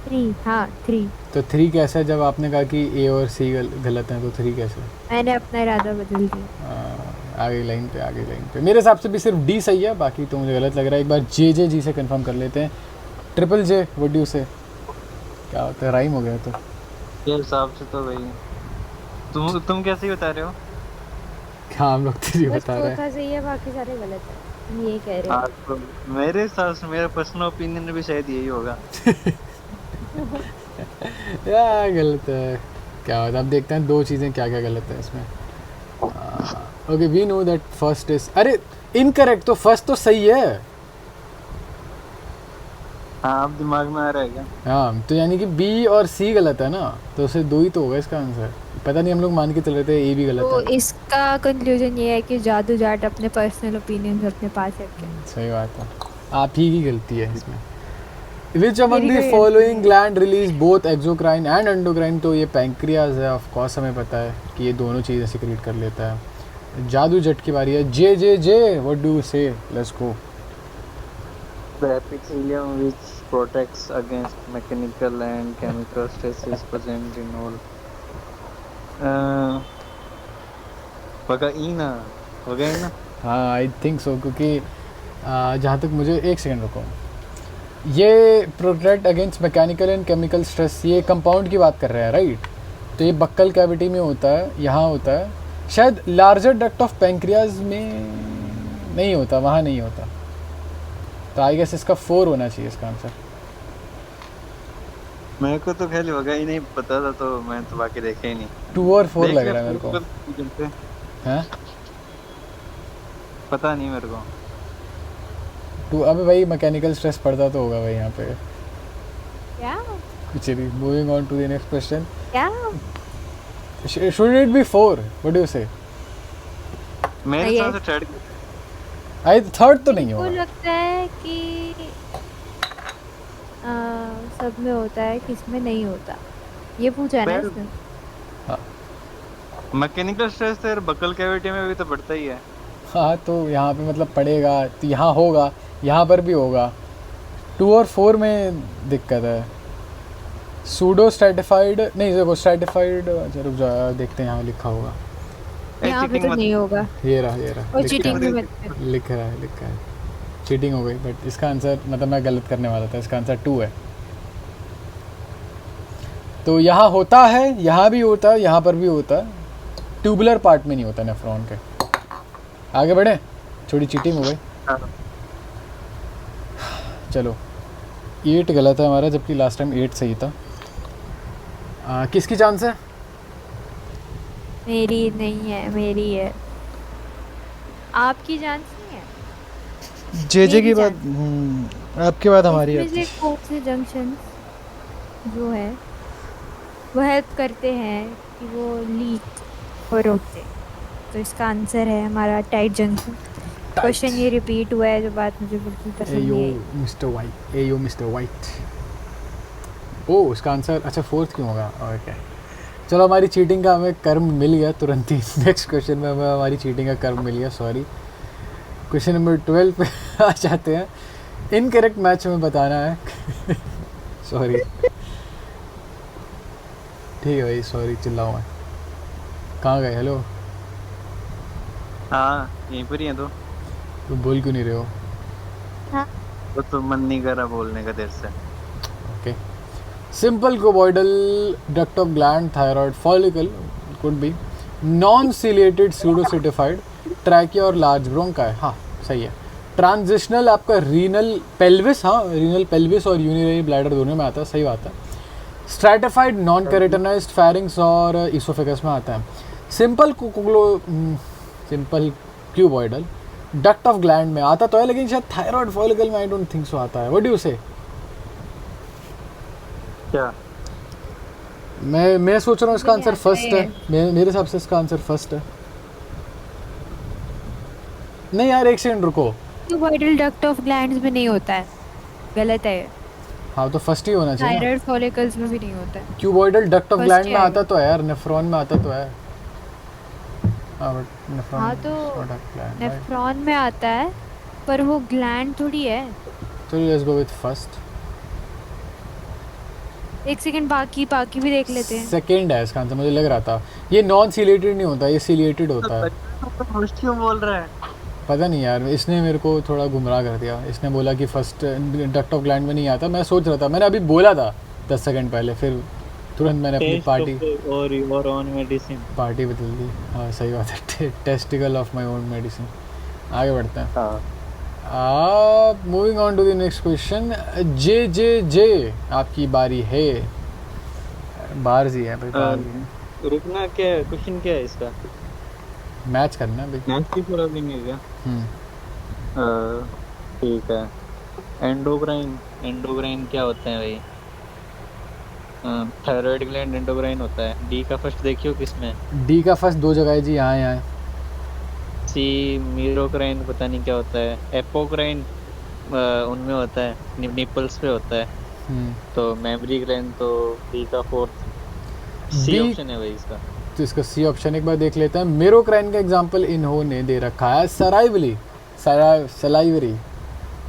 3, हाँ 3। तो 3 कैसा है? जब आपने कहा कि ए और सी गलत हैं तो 3 कैसे? मैंने अपना इरादा बदल दिया। आगे लाइन पे, आगे लाइन पे। मेरे हिसाब से भी सिर्फ डी सही है, बाकी तो मुझे गलत लग रहा है। एक बार जे जी से कंफर्म कर लेते हैं। Triple J, what do you से? क्या होता है, राइम हो गया तो। ये हिसाब से तो भाई तुम कैसे ही बता रहे हो? हाँ हम लोग 3 बस बता रहे हैं। चौथा सही है, बाकी सारे गलत है, हम ये कह रहे हाँ, हैं। तो मेरे हिसाब से, मेरा पर्सनल ओपिनियन भी शायद यही होगा। या गलत है। क्या होता है, अब देखते हैं 2 चीज़ें क्या क्या गलत है इसमें। Okay we know that first is, अरे इनकरेक्ट। तो फर्स्ट तो सही है। हाँ, अब दिमाग में आ रहा है क्या? हाँ तो यानी कि बी और सी गलत है ना, तो उसे 2 ही तो होगा इसका आंसर। पता नहीं हम लोग मान के चल रहे थे ए भी गलत तो है। इसका कंक्लूजन ये है कि जादू जाट अपने पर्सनल ओपिनियंस अपने पास रखे। सही बात है, आप ही की गलती है इसमें। विच अमंग मेरी द कोई फॉलोइंग गलती gland release both exocrine and endocrine? तो ये पैंक्रियाज है, ऑफ कोर्स हमें पता है कि ये दोनों चीज़ें सिक्रेट कर लेता है। जादू जट की बारी है। जे व्हाट डू यू से? Let's go. The epithelium which protects against mechanical and chemical stress is present in all. वगाइना, वगाइना। हाँ आई थिंक सो, क्योंकि जहाँ तक मुझे, एक सेकंड रुको, ये protect against mechanical and chemical stress, ये कंपाउंड की बात कर रहे हैं राइट? तो ये बक्कल कैविटी में होता है, यहाँ होता है शायद। लार्जर डक्ट ऑफ पैंक्रियाज में नहीं होता, वहाँ नहीं होता। तो आई गेस इसका 4 होना चाहिए इसका आंसर। मेरे को तो खाली वगाइना ही पता था, तो मैं तो बाकी देखा ही नहीं। 2 और 4 देख लग ले रहा है मेरे को। Google पे। हैं पता नहीं मेरे को। 2, अबे भाई मैकेनिकल स्ट्रेस पड़ता तो होगा भाई यहाँ पे। क्या कुछ नहीं, moving on to the next question. क्या should it be 4? What do you say? मेरे नहीं हिसाब है। से थर्ड। आई थर्ड तो नहीं मुझको होगा। लगता है कि सब में होता है, किस में नहीं होता। ये पूछा है ना Well, इसने। मैकेनिकल स्ट्रेस तो यार बकल कैविटी में भी तो बढ़ता ही है। हाँ तो यहाँ पे मतलब पड़ेगा तो यहाँ होगा, यहाँ पर भी होगा। 2 और 4 में दिक्कत है। सूडो स्ट्रेटिफाइड नहीं, देखो स्ट्रेटिफाइड, अच्छा रुक जाओ देखते हैं यहाँ लिखा होगा। यहाँ पे चीटिंग तो मत। नहीं होगा, ये रहा और लिखा चीटिंग भी है, मत कर। लिख रहा है। चीटिंग हो गई, बट इसका आंसर मतलब मैं गलत करने वाला था, इसका आंसर 2 है। तो यहाँ होता है, यहाँ भी होता है, यहाँ पर भी होता है, ट्यूबुलर पार्ट में नहीं होता नेफ्रॉन के। आगे बढ़े, थोड़ी चीटिंग हो गई। चलो 8 गलत है हमारा, जबकि लास्ट टाइम 8 सही था। किसकी चांस है? मेरी नहीं है, मेरी है। आपकी चांस नहीं है। जे मेरी की बात आपके बाद हमारी इसमें से कौन से जंक्शन जो है वो हेल्प करते हैं कि वो लीक हो रोकते, तो इसका आंसर है हमारा टाइट जंक्शन। क्वेश्चन ये रिपीट हुआ है, जो बात मुझे बिल्कुल पसंद एयो नहीं आई। Mister White, ayo Mister White. ओ उसका आंसर अच्छा 4th क्यों होगा? ओके चलो, हमारी चीटिंग का हमें कर्म मिल गया तुरंत ही। नेक्स्ट क्वेश्चन में हमें हमारी चीटिंग का कर्म मिल गया, सॉरी। क्वेश्चन नंबर 12 पे आ जाते हैं। इनकरेक्ट मैच में बताना है। सॉरी ठीक है भाई, सॉरी चिल्लाऊँ मैं। कहाँ गए? हेलो, हाँ यहीं पर ही है। तो तुम बोल क्यों नहीं रहे हो? तो मन नहीं कर रहा बोलने का देर से। Okay, simple cuboidal duct of gland thyroid follicle could be non ciliated pseudostratified trachea और लार्ज ब्रोंका है। हाँ सही है। ट्रांजिशनल आपका रीनल पेल्विस, हाँ रीनल पेल्विस और यूरिनरी ब्लैडर दोनों में आता है, सही बात है। स्ट्रैटिफाइड नॉन कैरेटनाइज्ड फेरिंग्स और इसोफेगस में आता है। Simple cuboidal duct of gland में आता तो है, लेकिन शायद थायराइड फॉलिकल में आई डोंट थिंक सो आता है। व्हाट डू यू से? क्या? मैं सोच रहा हूँ इसका मुझे आंसर आता फर्स्ट है। है। मेरे हिसाब से इसका आंसर फर्स्ट है। नहीं यार एक सेकंड रुको। क्यूबॉइडल डक्ट ऑफ ग्लैंड्स में नहीं होता है, गलत है। हाँ तो फर्स्ट ही होना चाहिए ना। थायराइड फॉलिकल्स में भी नहीं होता है। Cuboidal duct of First gland ही में आएगा। आता तो है यार, नेफ्रॉन में आता तो है। हाँ बट नेफ्रॉन हाँ तो नेफ्रॉन में आता है, पर वो ग्लैंड थोड़ी है। चलो लेट्स गो विद फर्स्ट। एक सेकंड, बाकी भी देख लेते हैं। सेकंड है इसका आंसर, मुझे लग रहा था। ये नॉन सिलेटेड नहीं होता, ये सिलेटेड होता है। फर्स्ट क्यों बोल रहा है? पता नहीं यार, इसने मेरे को थोड़ा गुमराह कर दिया। इसने बोला कि फर्स्ट डक्ट ऑफ ग्लैंड में नहीं आता। मैं सोच रहा था, मैंने अभी बोला था 10 सेकंड पहले, फिर तुरंत मैंने अपनी पार्टी बदल दी। हाँ सही बात है, taste of my own medicine. आगे बढ़ते हैं। Moving on to the next question. J आपकी बारी है। बारजी है भाई, बारजी। रुकना, क्या क्वेश्चन क्या है इसका? मैच करना है भाई। मैच की प्रॉब्लम है क्या? ठीक है। एंडोक्राइन क्या होता है भाई? थायराइड ग्लैंड एंडोक्राइन होता है। डी का फर्स्ट देखियो किसमें? डी का फर्स्ट 2 जगह है जी, यहाँ है। सी मीरोक्राइन पता नहीं क्या होता है। एपोक्राइन उनमें होता है, निपल्स पे होता है। तो मेमोरी ग्लैंड तो डी का 4th सी ऑप्शन है भाई इसका। तो इसका सी ऑप्शन एक बार देख लेते हैं। मेरोक्राइन का एग्जांपल इन्होंने दे रखा है सराइवली, सलाइवरी।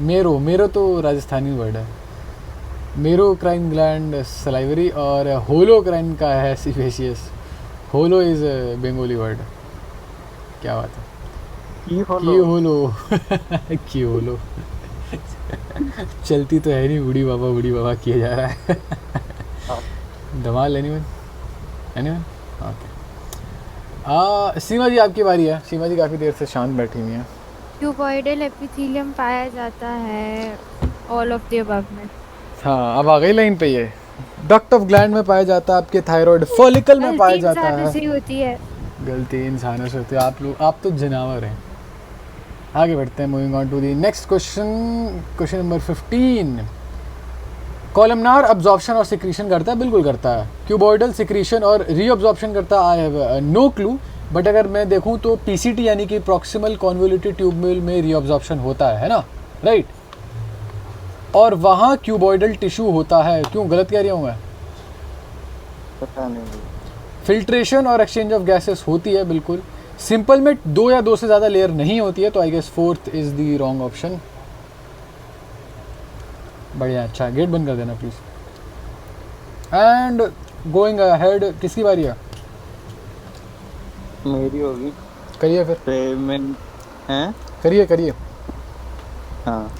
मेरो तो राजस्थानी वर्ड है। मेरोक्राइन ग्लैंड सलाइवरी, और होलोक्राइन का है सीफेशियस। होलो इज बंगाली वर्ड। क्या बात है? की होलो चलती तो है नहीं, बूढ़ी बाबा किया जा रहा है। धमाल। Anyone okay. सीमा जी आपकी बारी है। सीमा जी काफ़ी देर से शांत बैठी हुई हैं। क्यूबॉइडल एपिथेलियम पाया जाता है ऑल ऑफ द अबव में। हाँ अब आ गई लाइन पे। ये डक्ट ऑफ ग्लैंड में पाया जाता है, आपके थायराइड फॉलिकल में पाया जाता है। सही होती है। गलती इंसानों से होती है। आप तो जनावर हैं। आगे बढ़ते हैं। Moving on to the next question number 15। Columnar absorption और सिक्रीशन करता है? बिल्कुल करता है। क्यूबॉइडल सिक्रीशन और रीअब्जॉर्प्शन करता है? I have no clue. But अगर मैं देखूं तो पीसीटी यानी कि प्रॉक्सिमल कॉन्वोल्यूटेड ट्यूब्यूल में रीअब्जॉर्प्शन होता है ना, राइट? और वहाँ क्यूबॉइडल टिश्यू होता है। क्यों, गलत कह रहा हूँ मैं? पता नहीं। फिल्ट्रेशन और एक्सचेंज ऑफ गैसेस होती है बिल्कुल। सिंपल में 2 या 2 से ज़्यादा लेयर नहीं होती है, तो I guess fourth is the wrong option. बढ़िया, अच्छा गेट बंद कर देना प्लीज़। एंड गोइंग अहेड, किसकी बारी है? मेरी होगी। करिए फिर, पेमेंट हैं? करिए करिए। हाँ,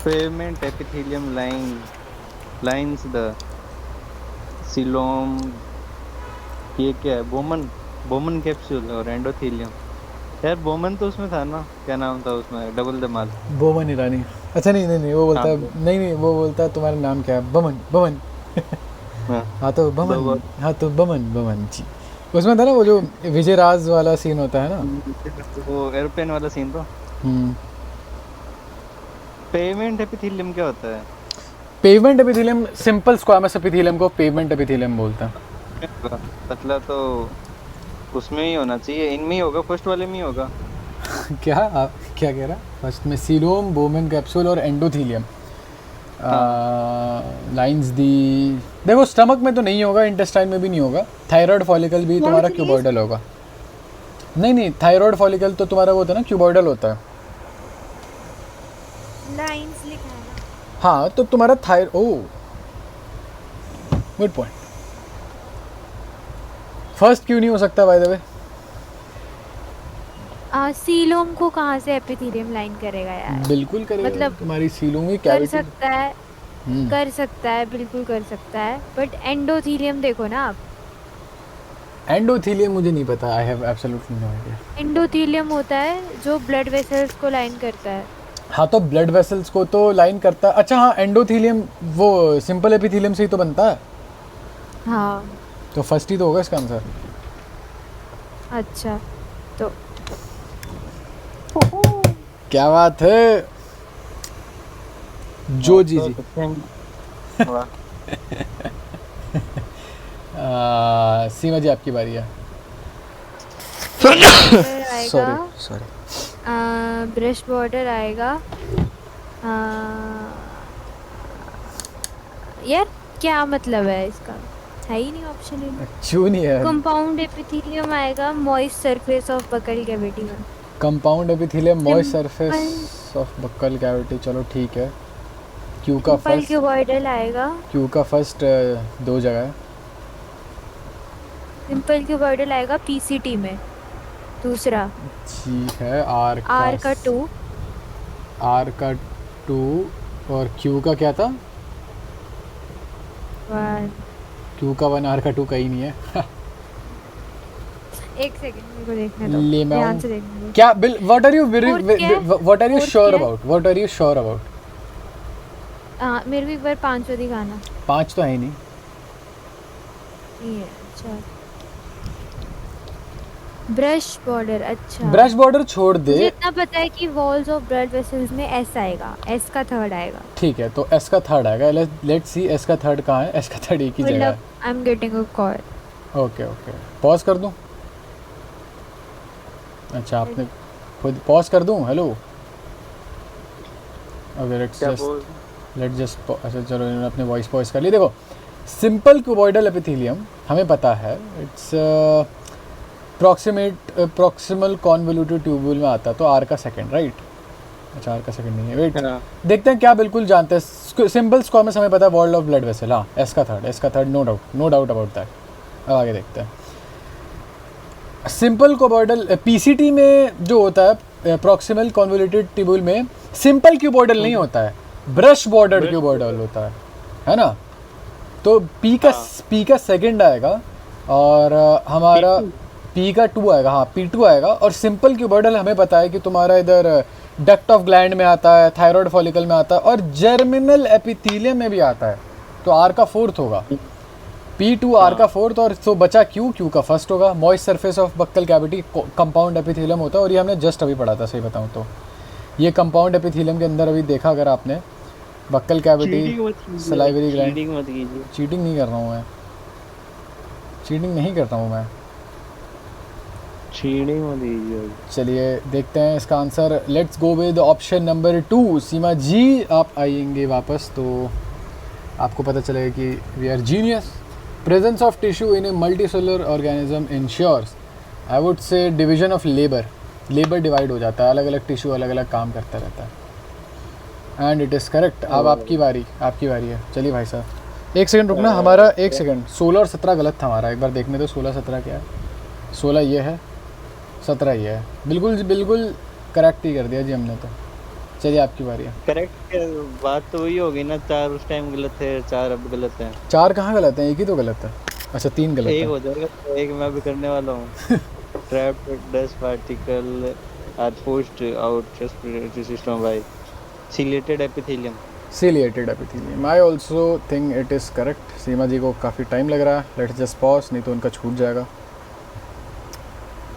payment epithelium lines the coelom. ये क्या है? बोमन कैप्सूल और एंडोथेलियम। यार बोमन तो उसमें था ना, क्या नाम था उसमें, डबल धमाल। बोमन ईरानी। अच्छा नहीं नहीं नहीं, वो बोलता है, हाँ, नहीं वो बोलता है तुम्हारा नाम क्या है, बमन बमन। हाँ, हाँ तो बमन, बमन। हाँ तो बमन बमन जी। उसमें था ना वो जो विजय राज वाला सीन होता है ना। वो एरोप्लेन वाला सीन तो। हम्म। पेमेंट एपिथेलियम क्या होता है? Pavement epithelium, simple squamous epithelium को पेवमेंट एपिथेलियम बोलते हैं। पतला तो उसमें ही होना चाहिए, इनमें ही होगा, फर्स्ट वाले में ही होगा। क्या आप क्या कह रहा? फर्स्ट में सीलोम, बोमन कैप्सूल और एंडोथीलियम। लाइंस दी, देखो स्टमक में तो नहीं होगा, इंटेस्टाइन में भी नहीं होगा। थायराइड फॉलिकल भी तुम्हारा क्यूबॉइडल होगा। नहीं नहीं, थायराइड फॉलिकल तो तुम्हारा वो होता है ना, क्यूबॉइडल होता है। लाइंस लिखा है ना। हाँ तो तुम्हारा थायर, ओ गुड पॉइंट। फर्स्ट क्यों नहीं हो सकता बाय द वे? सीलोम को कहाँ से एपिथेलियम लाइन करेगा यार? बिल्कुल करेगा, मतलब तुम्हारी सीलों की कर कैविटी। सकता है, बिल्कुल कर सकता है, बट एंडोथेलियम देखो ना आप। एंडोथीलियम मुझे नहीं पता, I have absolutely no idea. Endothelium होता है जो ब्लड वेसल्स को लाइन करता है। हाँ तो ब्लड वेसल्स को तो लाइन करता है। अच्छा हाँ, एंडोथीलियम वो सिंपल एपिथीलियम से ही तो बनता है। हाँ तो फर्स्ट ही तो होगा इसका आंसर। अच्छा, तो क्या बात है जो जी जी। सीमा जी आपकी बारी है। फिर आएगा सॉरी सॉरी। ब्रश बॉर्डर आएगा। आ, यार क्या मतलब है इसका? है ही नहीं ऑप्शन ही। क्यों नहीं है? कंपाउंड एपिथेलियम आएगा moist surface of buccal cavity में। Compound epithelium moist simple surface of buccal cavity, चलो ठीक है। क्यू का सिंपल फर्स्ट, क्यूबॉइडल आएगा। क्यू का फर्स्ट 2 जगह है। सिंपल क्यूबॉइडल आएगा पीसीटी में दूसरा। ठीक है। आर का 2। आर का 2 और क्यू का क्या था? 1 क्यू का 1, आर का 2 कहीं नहीं है। एक सेकंड मेरे को देखने दो, ले मैं ध्यान हूँ। से देखने दो। क्या bill, what are you Fourth क्या है? What are you Fourth sure क्या है? About, what are you sure about? मेरे को एक बार 5 दिखाना। 5 तो है ही नहीं। ये अच्छा ब्रश बॉर्डर। अच्छा ब्रश बॉर्डर छोड़ मुझे दे। इतना पता है कि वॉल्स ऑफ ब्लड वेसल्स में एस आएगा, एस का थर्ड आएगा। ठीक है, तो एस का थर्ड आएगा। लेट्स सी एस का थर्ड कहाँ है। एस का थर्ड एक ही जगह है। मतलब I am getting a call. Okay okay, pause कर दूं? अच्छा आपने खुद पॉज कर दूं? हेलो ओके, लेट्स जस्ट अच्छा चलो, इन्होंने अपने वॉइस पॉज कर ली। देखो सिंपल क्यूबॉइडल एपिथेलियम हमें पता है, इट्स प्रॉक्सिमल कॉन्वोल्यूटेड ट्यूब्यूल में आता है, तो आर का सेकंड, राइट? अच्छा आर का सेकंड नहीं है, वेट देखते हैं क्या बिल्कुल जानते हैं। सिंपल स्क्वामस हमें पता है, वॉल ऑफ ब्लड वेसल। हाँ एस का third, no doubt about that. अब आगे देखते हैं। सिंपल क्यूबॉइडल पीसीटी में जो होता है, प्रॉक्सिमल कॉन्वोल्यूटेड ट्यूब्यूल में सिंपल क्यूबॉइडल नहीं होता है, ब्रश बॉर्डर क्यूबॉइडल होता है ना? तो पी का सेकंड आएगा और हमारा पी का 2 आएगा। हाँ P2 आएगा। और सिंपल क्यूबॉइडल हमें पता है कि तुम्हारा इधर डक्ट ऑफ ग्लैंड में आता है, थायराइड फॉलिकल में आता है और जर्मिनल एपिथेलियम में भी आता है, तो आर का 4th होगा। P2 आर का 4th, और तो बचा क्यू का फर्स्ट होगा। Moist surface of buccal cavity compound epithelium होता है, और ये हमने जस्ट अभी पढ़ा था, सही बताऊँ तो। ये कंपाउंड एपिथेलियम के अंदर अभी देखा अगर आपने, buccal cavity, salivary gland. Cheating नहीं कर रहा हूँ मैं, चीटिंग नहीं करता हूँ मैं। चलिए देखते हैं इसका answer. Let's go with option number 2। Seema ji आप आएंगे वापस तो आपको पता चलेगा कि we are genius. Presence of tissue in a multicellular organism ensures, I would say division of labour, labour divide हो जाता है, अलग अलग टिश्यू अलग अलग काम करता रहता है। And it is correct. अब आपकी बारी है। चलिए भाई साहब, एक सेकंड रुकना, हमारा एक सेकंड, 16 और 17 गलत था हमारा, एक बार देखने दो 16 17 क्या है। 16 ये है, 17 ये है, बिल्कुल बिल्कुल करेक्ट ही कर दिया जी हमने तो। चलिए आपकी बारी है। करेक्ट बात तो वही होगी ना, 4 उस टाइम गलत थे, 4 अब गलत है। 4 कहाँ गलत है, एक ही तो गलत है। अच्छा 3 गलत एक है। हो जाएगा, तो एक मैं भी करने वाला हूँ। Trapped dust particle are pushed out respiratory system by ciliated epithelium. Ciliated epithelium, I also think it is correct. Seema ji को काफ़ी टाइम लग रहा है, लेट्स जस्ट पॉज, नहीं तो उनका छूट जाएगा।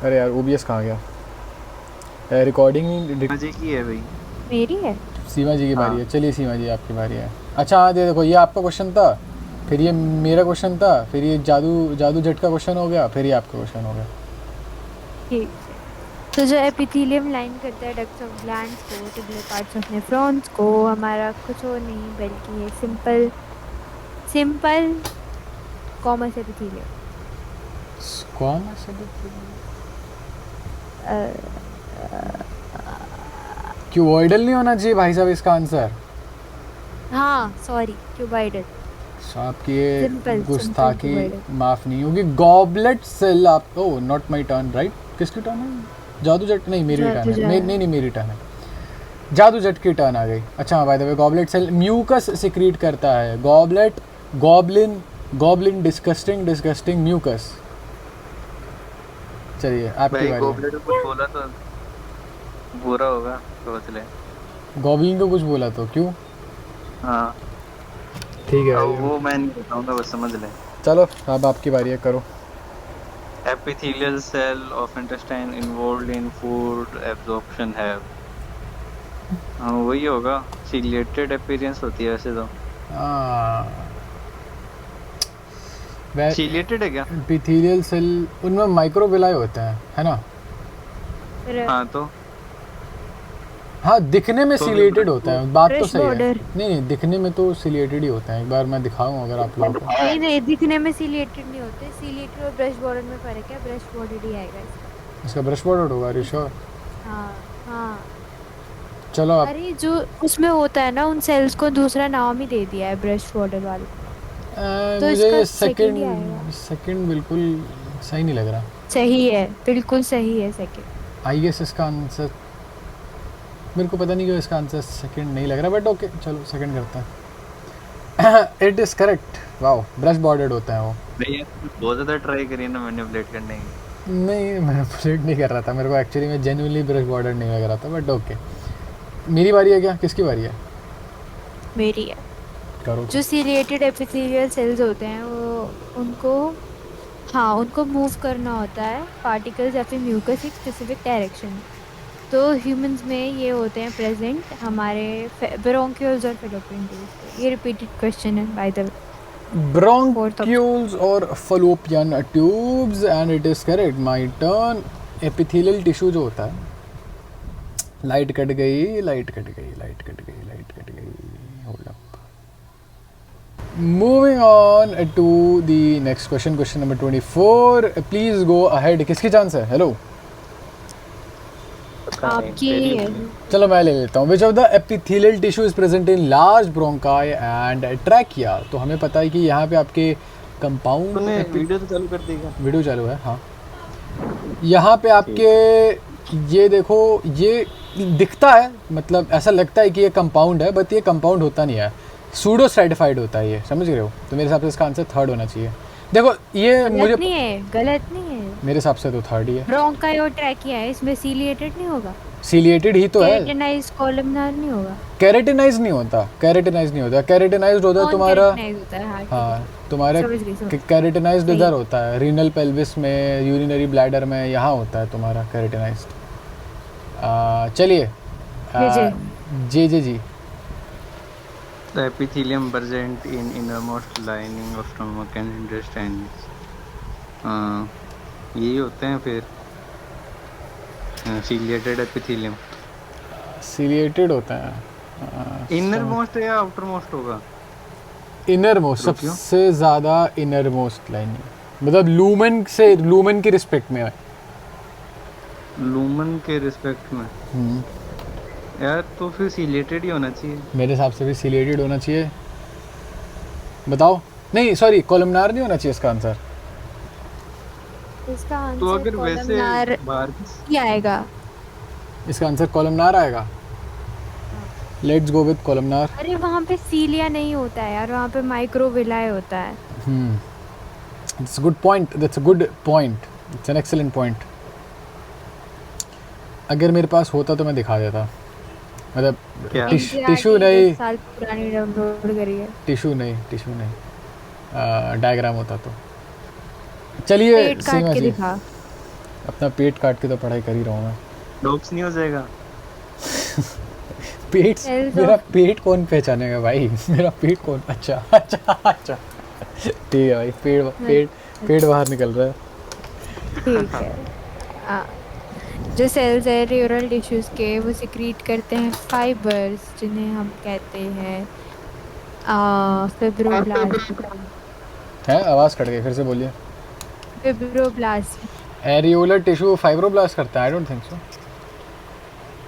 अरे यार OBS कहाँ गया, रिकॉर्डिंग मजे की है भाई। मेरी है। सीमा जी की बारी है। चलिए सीमा जी आपकी बारी है। अच्छा हाँ देखो, ये आपका क्वेश्चन था, फिर ये मेरा क्वेश्चन था, फिर ये जादू जट का क्वेश्चन हो गया, फिर ये आपका क्वेश्चन हो गया। ठीक है। तो जो एपिथेलियम लाइन करता है डक्ट्स ऑफ ग्लैंड्स को, टुबुलर पार्ट्स ऑफ नेफ्रॉन्स को, हमारा कुछ और नहीं बल्कि ये सिंपल कॉमस एपिथेलियम। कौन क्यूबॉइडल नहीं होना चाहिए भाई साहब इसका आंसर। हाँ सॉरी, क्यूबॉइडल। आपकी ये Simple गुस्ताखी cuboidal। माफ़ नहीं होगी। गॉबलेट सेल आप, oh not my turn right, किसकी टर्न है? जादू जट, नहीं मेरी टर्न है, नहीं मेरी टर्न है, जादू जट की टर्न आ गई। अच्छा by the way, goblet cell mucus secrete करता है। Goblet, goblin disgusting mucus. चलिए आपकी भाई बारी है। गॉबलेट को कुछ बोला तो बुरा होगा तो इसलिए। गॉबलिन को कुछ बोला तो क्यों? हाँ ठीक है अब भाई, वो मैं नहीं बताऊंगा, बस समझ ले। चलो अब आपकी बारी है, करो। epithelial cell of intestine involved in food absorption है। हाँ वही होगा, ciliated appearance होती है वैसे तो। ciliated है क्या? एपिथेलियल सेल, उनमें माइक्रोविलाई होते हैं, है ना? हाँ तो हाँ दिखने में तो सिलिएटेड होता है, बात तो Brush सही है। border। नहीं दिखने में तो सिलिएटेड ही होता है, एक बार मैं दिखाऊं अगर आप लोगों को। नहीं दिखने में सिलिएटेड नहीं होते, सिलिएटेड और ब्रश बॉर्डर में फर्क है, ब्रश बॉर्डर ही आएगा इसका। इसका ब्रश बॉर्डर होगा, रिश्योर? हाँ चलो आप। अरे जो उसमें होता है ना, उन सेल्स को दूसरा नाम ही दे दिया है ब्रश बॉर्डर वाले। तो मुझे इसका ये second ही आएगा। सेकंड बिल्कुल सही नहीं लग रहा। सही है, बिल्कुल सही है सेकंड। आई गेस इसका आंसर, मेरे को पता नहीं क्यों इसका आंसर सेकंड नहीं लग रहा, बट ओके चलो सेकंड करते हैं। It is correct. Wow, brush bordered होता है वो। भैया बहुत ज़्यादा ट्राई करी ना मैनिपुलेट करने की। नहीं मैनिपुलेट नहीं कर रहा था, मेरे को एक्चुअली में जेन्युइनली ब्रश बॉर्डर नहीं लग रहा था, बट ओके। मेरी बारी है क्या, किसकी बारी है? मेरी है। करो। जो सिलिएटेड एपिथेलियल सेल्स होते हैं वो उनको मूव करना होता है पार्टिकल्स या फिर म्यूकस एक स्पेसिफिक डायरेक्शन। तो ह्यूमंस में ये होते हैं प्रेजेंट हमारे ब्रोंक्यूल्स और फैलोपियन ट्यूब्स। ये रिपीटेड क्वेश्चन है बाय द वे। ब्रोंक्यूल्स और Fallopian tubes, and it is correct. My turn. Epithelial tissue जो होता है, लाइट कट गई, hold up. Moving on to the next question, question number 24. Please go ahead. किसकी chance है? Hello, आपकी है। चलो मैं ले लेता हूँ। Which of the epithelial tissue is present in large bronchi and trachea? तो हमें पता है कि यहाँ पे आपके कंपाउंड, तूने वीडियो तो चालू कर दी क्या? वीडियो चालू है हाँ। यहाँ पे आपके ये देखो, ये दिखता है, मतलब ऐसा लगता है कि ये कंपाउंड है, बट ये कंपाउंड होता नहीं है, सूडो स्ट्रैटिफाइड होता है ये, समझ रहे हो? तो मेरे हिसाब से इसका आंसर थर्ड होना चाहिए। देखो ये मुझे गलत नहीं है मेरे हिसाब से तो थर्ड ही है। ब्रोंकाई और ट्रैकिया है, इसमें सिलिएटेड नहीं होगा, सिलिएटेड ही तो है। केराटिनाइज कॉलमनार नहीं होगा, कैरेटिनाइज नहीं होता, कैरेटिनाइज्ड होता है तुम्हारा। होता है। हाँ तुम्हारा समझ गई। कैरेटिनाइज्ड इधर होता है, रीनल पेल्विस में, यूरिनरी ब्लैडर में, यहाँ होता है तुम्हारा कैरेटिनाइज्ड। चलिए जे जी। The epithelium present in innermost lining of stomach and intestines. यही होते हैं फिर ciliated epithelium। सिलिएटेड होता है। इनर मोस्ट या आउटर मोस्ट होगा? इनर मोस्ट, रुकियो। सबसे ज़्यादा इनर मोस्ट लाइन, मतलब लूमन से, लूमन की रिस्पेक्ट में है। लूमन के रिस्पेक्ट में यार, तो फिर सिलेटेड ही होना चाहिए। मेरे हिसाब से भी सिलेटेड होना चाहिए। बताओ, नहीं सॉरी, कॉलमनार नहीं होना चाहिए इसका आंसर। इसका तो आंसर अगर वैसे कॉलमनार बाहर ही आएगा। इसका आंसर कॉलमनार आएगा। Let's go with columnar. अरे वहाँ पे सीलिया नहीं होता है यार, वहाँ पे माइक्रोविलाय होता है। It's good point, that's a good point, it's an excellent point. अगर मेरे पास होता तो मैं दिखा देता, मतलब क्या? टिश्यू नहीं, 10 साल पुरानी डाउनलोड करी है। टिश्यू नहीं, डायग्राम होता तो। चलिए पेट काट सीमा के जी, दिखा। अपना पेट काट के तो पढ़ाई कर ही रहा हूँ मैं। डॉग्स नहीं हो जाएगा। पेट, Cells मेरा of- पेट कौन पहचानेगा भाई, मेरा पेट कौन, अच्छा अच्छा अच्छा, ठीक है भाई, पेट बाहर निकल रहा है। ठीक है। जो सेल्स है न्यूरल टिश्यूज के, वो सिक्रीट करते हैं फाइबर्स, जिन्हें हम कहते हैं फिब्रोब्लास्ट। है, आवाज़ कट गई, फिर से बोलिए। फिब्रोब्लास्ट, एरियोलर टिश्यू फाइब्रोब्लास्ट करता है? आई डोंट थिंक सो।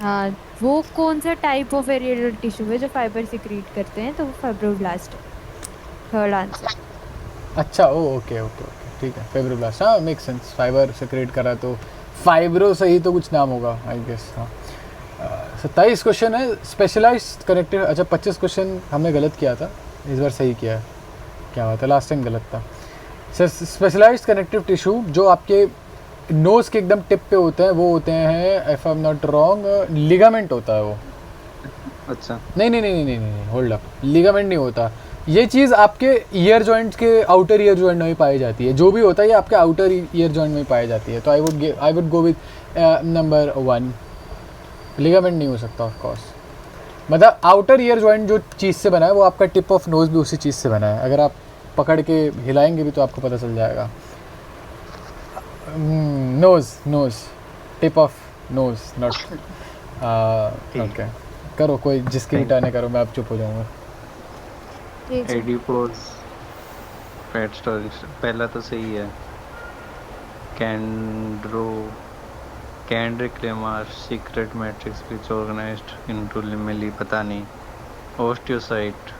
हाँ, वो कौन सा टाइप ऑफ एरियोलर टिश्यू है जो फाइबर सिक्रीट करते हैं, तो वो फाइब्रोब्लास्ट है। Third answer. अच्छा, ओ ओके ओके ओके, ठीक है, फाइब्रोब्लास्ट, हाँ मेक सेंस, फाइबर सेक्रेट करा तो फाइब्रो सही तो कुछ नाम होगा आई गेस। हाँ 27 क्वेश्चन है, स्पेशलाइज्ड कनेक्टिव, अच्छा 25 क्वेश्चन हमने गलत किया था, इस बार सही किया है, क्या बात है, लास्ट टाइम गलत था। स्पेशलाइज्ड कनेक्टिव टिश्यू जो आपके नोज़ के एकदम टिप पे होते हैं, वो होते हैं, if I am not wrong, ligament होता है वो। अच्छा, नहीं, होल्ड अप, लिगामेंट नहीं होता। ये चीज़ आपके ईयर जॉइंट्स के आउटर ईयर जॉइंट में ही पाई जाती है, जो भी होता है ये आपके आउटर ईयर जॉइंट में ही पाई जाती है। तो I would go with number 1, ligament नहीं हो सकता ऑफ कोर्स। मतलब आउटर ईयर जॉइंट जो चीज़ से बना है, वो आपका टिप ऑफ नोज़ भी उसी चीज़ से बना है, अगर आप पकड़ के हिलाएंगे भी तो आपको पता चल जाएगा। Nose, tip of nose, not okay. करो कोई, जिसकी भी टर्न है करो, मैं अब चुप हो जाऊँगा। एडिपोज, फैट स्टोरेज, पहला तो सही है। कैंड्रिक lamellae, secrete matrix which organized into lamellae, पता नहीं। ओस्टियोसाइट,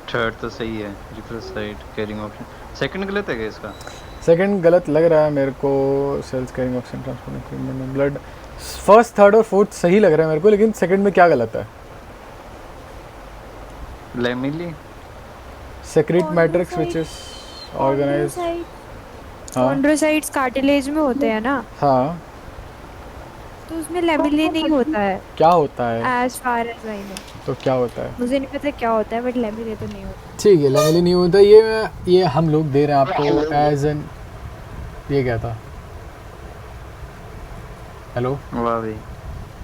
थर्ड तो सही है। रिफ्लोसाइट, कैरिंग ऑप्शन, सेकंड गलत है क्या इसका? सेकंड गलत लग रहा है मेरे को, cells carrying oxygen transport blood. First, third और फोर्थ सही लग रहा है मेरे को, लेकिन सेकंड में क्या गलत है? Lamellae, secrete matrix which is organize, हाँ कॉन्ड्रोसाइट्स कार्टिलेज में होते हैं ना, हाँ, तो उसमें लेमिले नहीं होता है। क्या होता है? As far as I know, तो क्या होता है? मुझे नहीं पता क्या होता है, बट लेमिले तो नहीं होता। ठीक है, लेवली नहीं होता, ये हम लोग दे रहे हैं आपको एज एन, ये क्या था? हेलो, वाह भाई,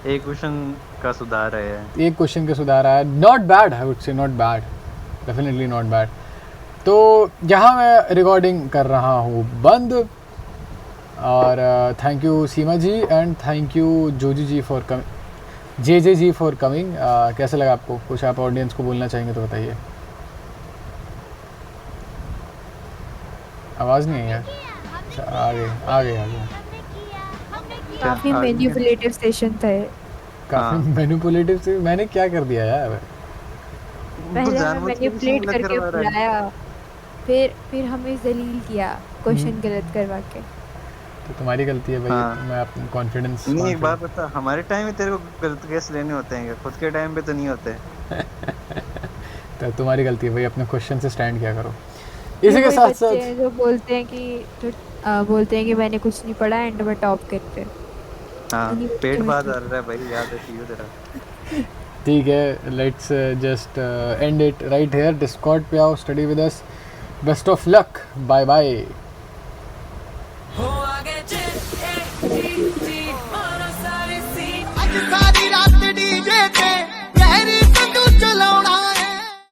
एक क्वेश्चन का सुधार है। एक क्वेश्चन का सुधार आया, not bad, I would say not bad, definitely not bad. तो यहाँ मैं रिकॉर्डिंग कर रहा हूँ बंद, और thank you Seema ji and thank you Joji ji for coming, J ji for coming. कैसा लगा आपको? कुछ आप ऑडियंस को बोलना चाहेंगे तो बताइए। आवाज़ नहीं है यार, अच्छा आ गए। काफी मैनिपुलेटिव सेशन था ये। काफ़ी मैनिपुलेटिव से, मैंने क्या कर दिया यार? पहले हमें मैनिपुलेट करके बुलाया, फिर हमें जलील किया क्वेश्चन गलत करवा के। तो तुम्हारी गलती है भाई। हाँ। मैं अपना कॉन्फिडेंस, नहीं, एक बात बता, हमारे टाइम में तेरे को गलत केस लेने होते हैं, खुद के टाइम पे तो नहीं होते। तो तुम्हारी गलती है भाई, अपने क्वेश्चन से स्टैंड किया करो। इसी के साथ साथ जो बोलते हैं कि मैंने कुछ नहीं पढ़ा, एंड में टॉप करते हैं। हाँ, उन्हीं बच्चों पेट में बात से। आ रहा है भाई, याद रखियो तेरा। ठीक है, let's just end it right here. Discord पे आओ, study with us, best of luck, bye bye. हो आगे जे ए टी टी मारो सारे सी